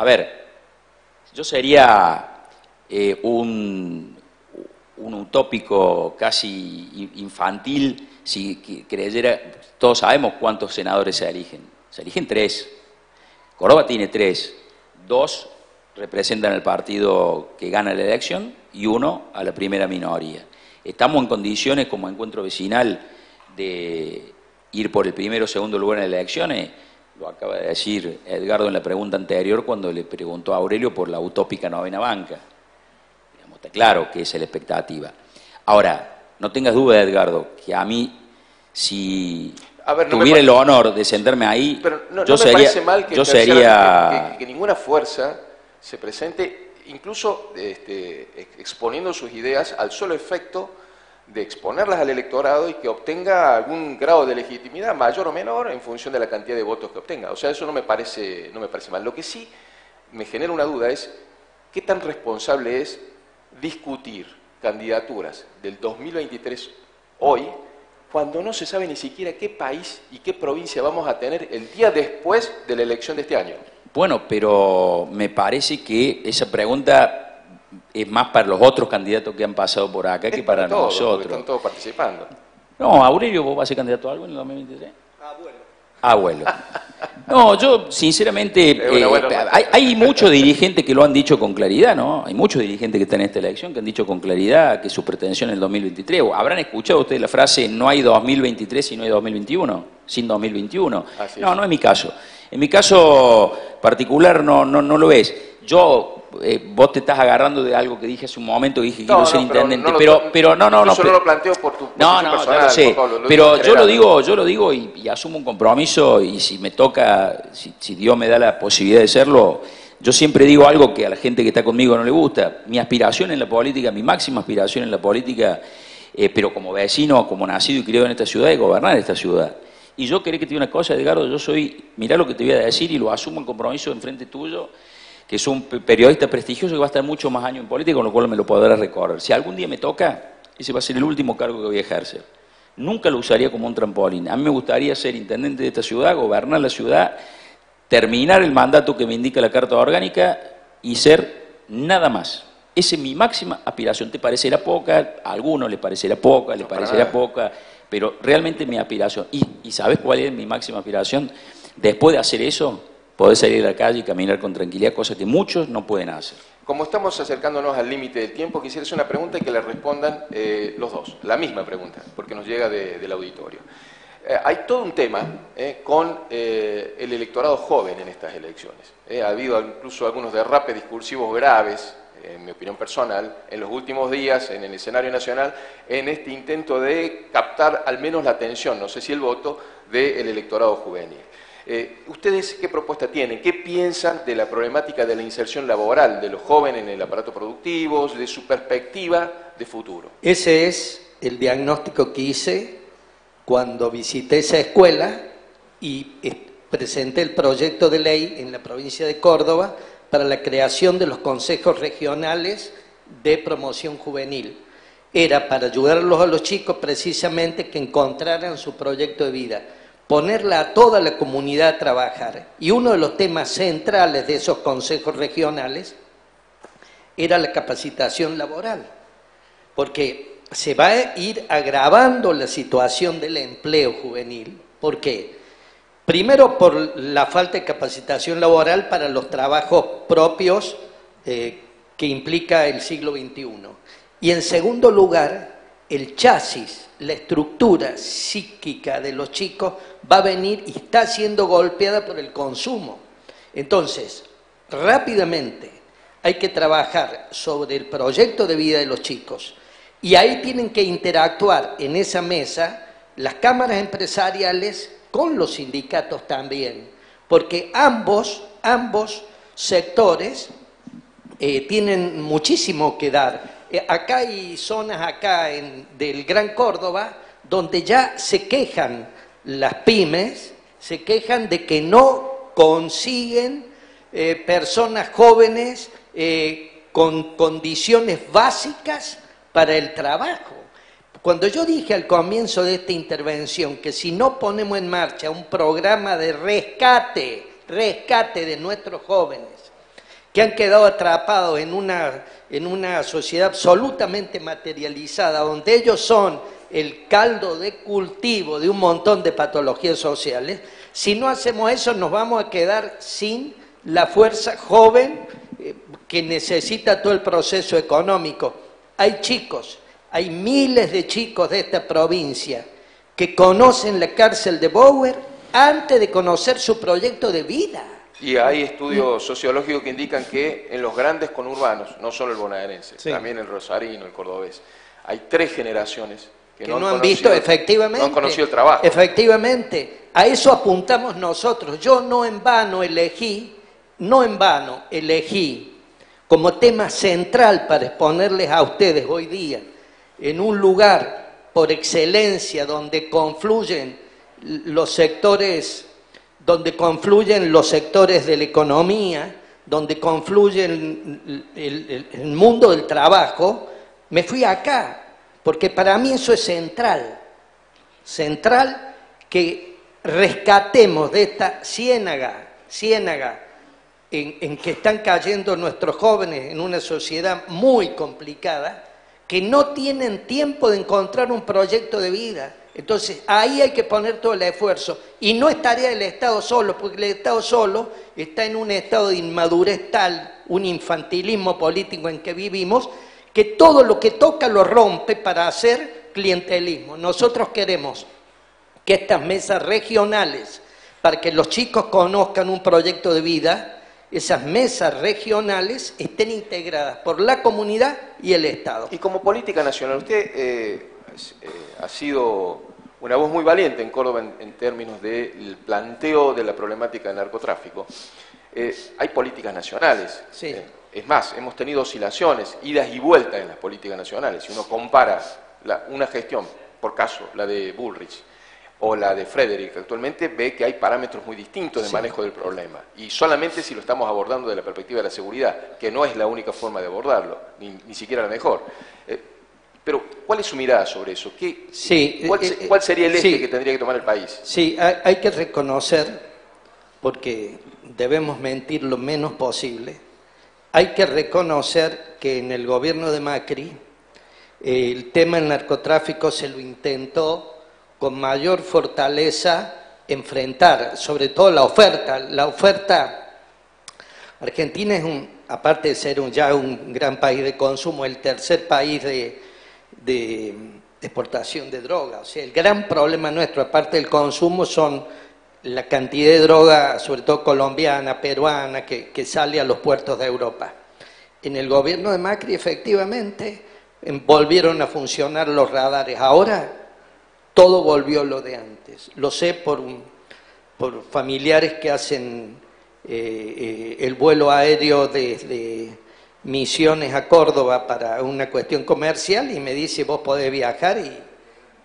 B: sería un utópico casi infantil si creyera. Todos sabemos cuántos senadores se eligen. Se eligen 3. Córdoba tiene 3. 2 representan al partido que gana la elección y 1 a la primera minoría. Estamos en condiciones como encuentro vecinal de ir por el primero o segundo lugar en las elecciones. Lo acaba de decir Edgardo en la pregunta anterior cuando le preguntó a Aurelio por la utópica novena banca. Digamos, está claro que esa es la expectativa. Ahora, no tengas duda, Edgardo, que a mí, si tuviera el honor de sentarme ahí,
A: pero
B: yo sería...
A: Que ninguna fuerza se presente, incluso exponiendo sus ideas al solo efecto de exponerlas al electorado y que obtenga algún grado de legitimidad mayor o menor en función de la cantidad de votos que obtenga. O sea, eso no me parece mal. Lo que sí me genera una duda es qué tan responsable es discutir candidaturas del 2023 hoy cuando no se sabe ni siquiera qué país y qué provincia vamos a tener el día después de la elección de este año.
B: Bueno, pero me parece que esa pregunta es más para los otros candidatos que han pasado por acá que para nosotros.
A: Están todos participando.
B: No, Aurelio, ¿vos vas a ser candidato a algo en el 2023? Abuelo. No, yo sinceramente, hay muchos dirigentes que lo han dicho con claridad, ¿no? Hay muchos dirigentes que están en esta elección que han dicho con claridad que su pretensión es el 2023. ¿Habrán escuchado ustedes la frase no hay 2023 si no hay 2021? Sin 2021. No es mi caso. En mi caso particular no lo es. Vos te estás agarrando de algo que dije hace un momento, que dije que quiero ser intendente, pero no.
A: Yo no lo planteo por tu posición personal,
B: ya lo sé,
A: Pablo,
B: pero yo lo digo y asumo un compromiso y si me toca, si Dios me da la posibilidad de serlo, yo siempre digo algo que a la gente que está conmigo no le gusta. Mi aspiración en la política, mi máxima aspiración en la política, pero como vecino, como nacido y criado en esta ciudad, es gobernar esta ciudad. Y yo querés que te diga una cosa, Edgardo, mirá lo que te voy a decir y lo asumo en compromiso enfrente tuyo, que es un periodista prestigioso que va a estar muchos más años en política, con lo cual me lo podrá recorrer. Si algún día me toca, ese va a ser el último cargo que voy a ejercer. Nunca lo usaría como un trampolín. A mí me gustaría ser intendente de esta ciudad, gobernar la ciudad, terminar el mandato que me indica la Carta Orgánica y ser nada más. Esa es mi máxima aspiración. ¿Te parecerá poca? A algunos les parecerá poca, pero realmente mi aspiración. ¿Y sabes cuál es mi máxima aspiración? Después de hacer eso, poder salir a la calle y caminar con tranquilidad, cosa que muchos no pueden hacer.
A: Como estamos acercándonos al límite del tiempo, quisiera hacer una pregunta y que la respondan los dos, la misma pregunta, porque nos llega del auditorio. Hay todo un tema con el electorado joven en estas elecciones. Ha habido incluso algunos derrapes discursivos graves en mi opinión personal, en los últimos días en el escenario nacional, en este intento de captar al menos la atención, no sé si el voto, del electorado juvenil. ¿Ustedes qué propuesta tienen? ¿Qué piensan de la problemática de la inserción laboral de los jóvenes en el aparato productivo, de su perspectiva de futuro?
C: Ese es el diagnóstico que hice cuando visité esa escuela y presenté el proyecto de ley en la provincia de Córdoba para la creación de los consejos regionales de promoción juvenil. Era para ayudarlos a los chicos precisamente que encontraran su proyecto de vida, ponerla a toda la comunidad a trabajar. Y uno de los temas centrales de esos consejos regionales era la capacitación laboral, porque se va a ir agravando la situación del empleo juvenil. ¿Por qué? Primero, por la falta de capacitación laboral para los trabajos propios que implica el siglo XXI. Y en segundo lugar, el chasis, la estructura psíquica de los chicos va a venir y está siendo golpeada por el consumo. Entonces, rápidamente hay que trabajar sobre el proyecto de vida de los chicos y ahí tienen que interactuar en esa mesa las cámaras empresariales con los sindicatos también, porque ambos sectores tienen muchísimo que dar. Acá hay zonas del Gran Córdoba donde ya se quejan las pymes, se quejan de que no consiguen personas jóvenes con condiciones básicas para el trabajo. Cuando yo dije al comienzo de esta intervención que si no ponemos en marcha un programa de rescate de nuestros jóvenes que han quedado atrapados en una sociedad absolutamente materializada, donde ellos son el caldo de cultivo de un montón de patologías sociales, si no hacemos eso nos vamos a quedar sin la fuerza joven que necesita todo el proceso económico. Hay chicos, hay miles de chicos de esta provincia que conocen la cárcel de Bower antes de conocer su proyecto de vida.
A: Y hay estudios sociológicos que indican que en los grandes conurbanos, no solo el bonaerense, sí, también el rosarino, el cordobés, hay 3 generaciones que no han visto, efectivamente, no han conocido el trabajo.
C: Efectivamente, a eso apuntamos nosotros. Yo no en vano elegí como tema central para exponerles a ustedes hoy día, en un lugar por excelencia donde confluyen los sectores de la economía, donde confluye el mundo del trabajo, me fui acá, porque para mí eso es central que rescatemos de esta ciénaga en que están cayendo nuestros jóvenes en una sociedad muy complicada, que no tienen tiempo de encontrar un proyecto de vida. Entonces, ahí hay que poner todo el esfuerzo. Y no es tarea del Estado solo, porque el Estado solo está en un estado de inmadurez tal, un infantilismo político en que vivimos, que todo lo que toca lo rompe para hacer clientelismo. Nosotros queremos que estas mesas regionales, para que los chicos conozcan un proyecto de vida, esas mesas regionales estén integradas por la comunidad y el Estado.
A: Y como política nacional, usted ha sido una voz muy valiente en Córdoba en términos del planteo de la problemática del narcotráfico. Hay políticas nacionales.
C: Sí.
A: Es más, hemos tenido oscilaciones, idas y vueltas en las políticas nacionales. Si uno compara una gestión, por caso, la de Bullrich, o la de Frederick actualmente, ve que hay parámetros muy distintos de manejo del problema. Y solamente si lo estamos abordando de la perspectiva de la seguridad, que no es la única forma de abordarlo, ni siquiera la mejor. Pero, ¿cuál es su mirada sobre eso? ¿Cuál sería el eje que tendría que tomar el país?
C: Sí, hay que reconocer, porque debemos mentir lo menos posible, hay que reconocer que en el gobierno de Macri el tema del narcotráfico se lo intentó con mayor fortaleza enfrentar, sobre todo la oferta. La oferta, Argentina es aparte de ser ya un gran país de consumo, el tercer país de exportación de droga. O sea, el gran problema nuestro, aparte del consumo, son la cantidad de droga, sobre todo colombiana, peruana, que sale a los puertos de Europa. En el gobierno de Macri, efectivamente, volvieron a funcionar los radares. Ahora todo volvió lo de antes. Lo sé por familiares que hacen el vuelo aéreo desde Misiones a Córdoba para una cuestión comercial y me dice, vos podés viajar y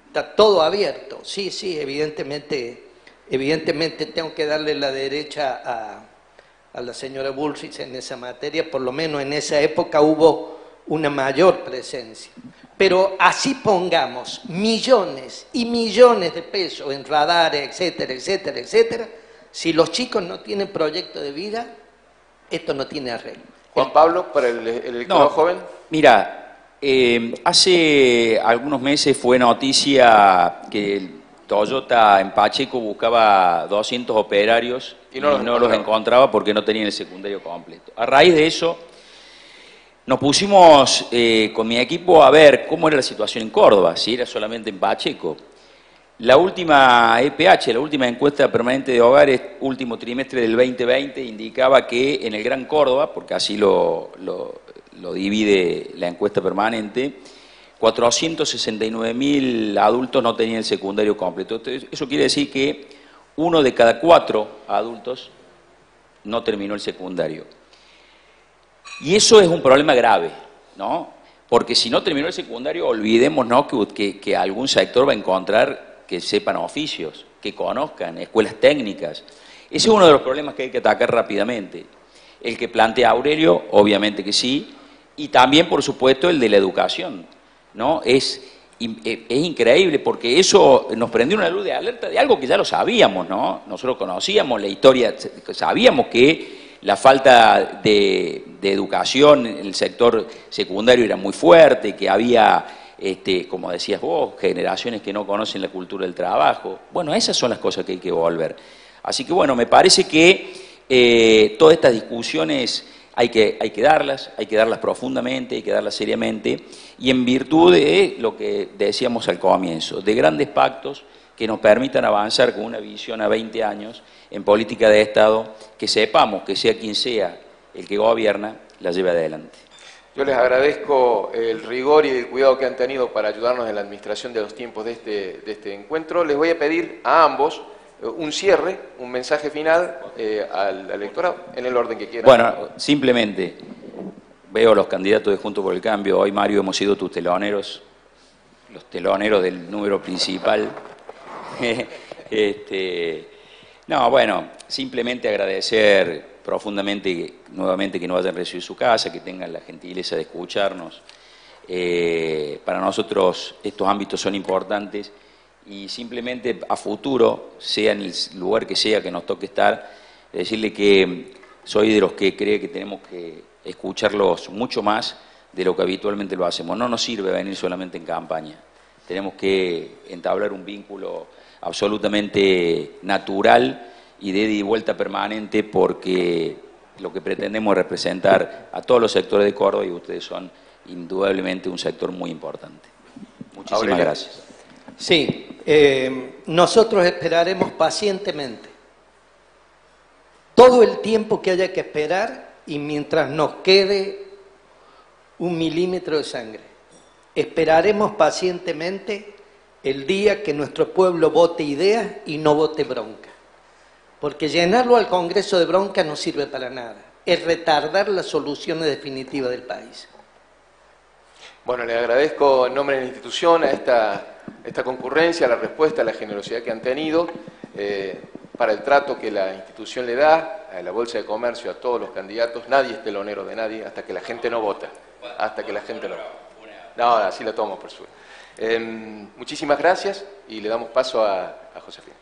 C: está todo abierto. Sí, sí, evidentemente tengo que darle la derecha a la señora Bullrich en esa materia, por lo menos en esa época hubo una mayor presencia. Pero así pongamos millones y millones de pesos en radares, etcétera, etcétera, etcétera, si los chicos no tienen proyecto de vida, esto no tiene arreglo.
A: Juan Pablo, para el electorado joven.
B: Mira, hace algunos meses fue noticia que el Toyota en Pacheco buscaba 200 operarios y no los encontraba porque no tenían el secundario completo. A raíz de eso, nos pusimos con mi equipo a ver cómo era la situación en Córdoba, si era solamente en Pacheco. La última EPH, la última encuesta permanente de hogares, último trimestre del 2020, indicaba que en el Gran Córdoba, porque así lo divide la encuesta permanente, 469.000 adultos no tenían el secundario completo. Entonces, eso quiere decir que 1 de cada 4 adultos no terminó el secundario. Y eso es un problema grave, ¿no? Porque si no terminó el secundario, olvidémonos que algún sector va a encontrar que sepan oficios, que conozcan escuelas técnicas. Ese es uno de los problemas que hay que atacar rápidamente. El que plantea Aurelio, obviamente que sí, y también, por supuesto, el de la educación, ¿no? Es increíble porque eso nos prendió una luz de alerta de algo que ya lo sabíamos, ¿no? Nosotros conocíamos la historia, sabíamos que la falta de educación en el sector secundario era muy fuerte, que había, como decías vos, generaciones que no conocen la cultura del trabajo. Bueno, esas son las cosas que hay que volver. Así que bueno, me parece que todas estas discusiones hay que darlas profundamente, hay que darlas seriamente, y en virtud de lo que decíamos al comienzo, de grandes pactos que nos permitan avanzar con una visión a 20 años en política de Estado, que sepamos que sea quien sea el que gobierna, la lleve adelante.
A: Yo les agradezco el rigor y el cuidado que han tenido para ayudarnos en la administración de los tiempos de este encuentro. Les voy a pedir a ambos un cierre, un mensaje final al electorado, en el orden que quieran.
B: Bueno, simplemente veo a los candidatos de Juntos por el Cambio. Hoy, Mario, hemos sido tus teloneros, los teloneros del número principal. No, bueno, simplemente agradecer profundamente nuevamente que nos hayan recibido su casa, que tengan la gentileza de escucharnos. Para nosotros estos ámbitos son importantes y simplemente a futuro, sea en el lugar que sea que nos toque estar, decirle que soy de los que cree que tenemos que escucharlos mucho más de lo que habitualmente lo hacemos. No nos sirve venir solamente en campaña, tenemos que entablar un vínculo absolutamente natural y de ida y vuelta permanente, porque lo que pretendemos es representar a todos los sectores de Córdoba y ustedes son indudablemente un sector muy importante. Muchísimas gracias.
C: Sí, nosotros esperaremos pacientemente todo el tiempo que haya que esperar y mientras nos quede 1 milímetro de sangre. Esperaremos pacientemente el día que nuestro pueblo vote ideas y no vote bronca. Porque llenarlo al Congreso de bronca no sirve para nada. Es retardar las soluciones definitivas del país.
A: Bueno, le agradezco en nombre de la institución a esta concurrencia, a la respuesta, a la generosidad que han tenido, para el trato que la institución le da a la Bolsa de Comercio, a todos los candidatos. Nadie es telonero de nadie hasta que la gente no vota. Hasta que la gente no. No, así la tomo por suerte. Muchísimas gracias y le damos paso a Josefina.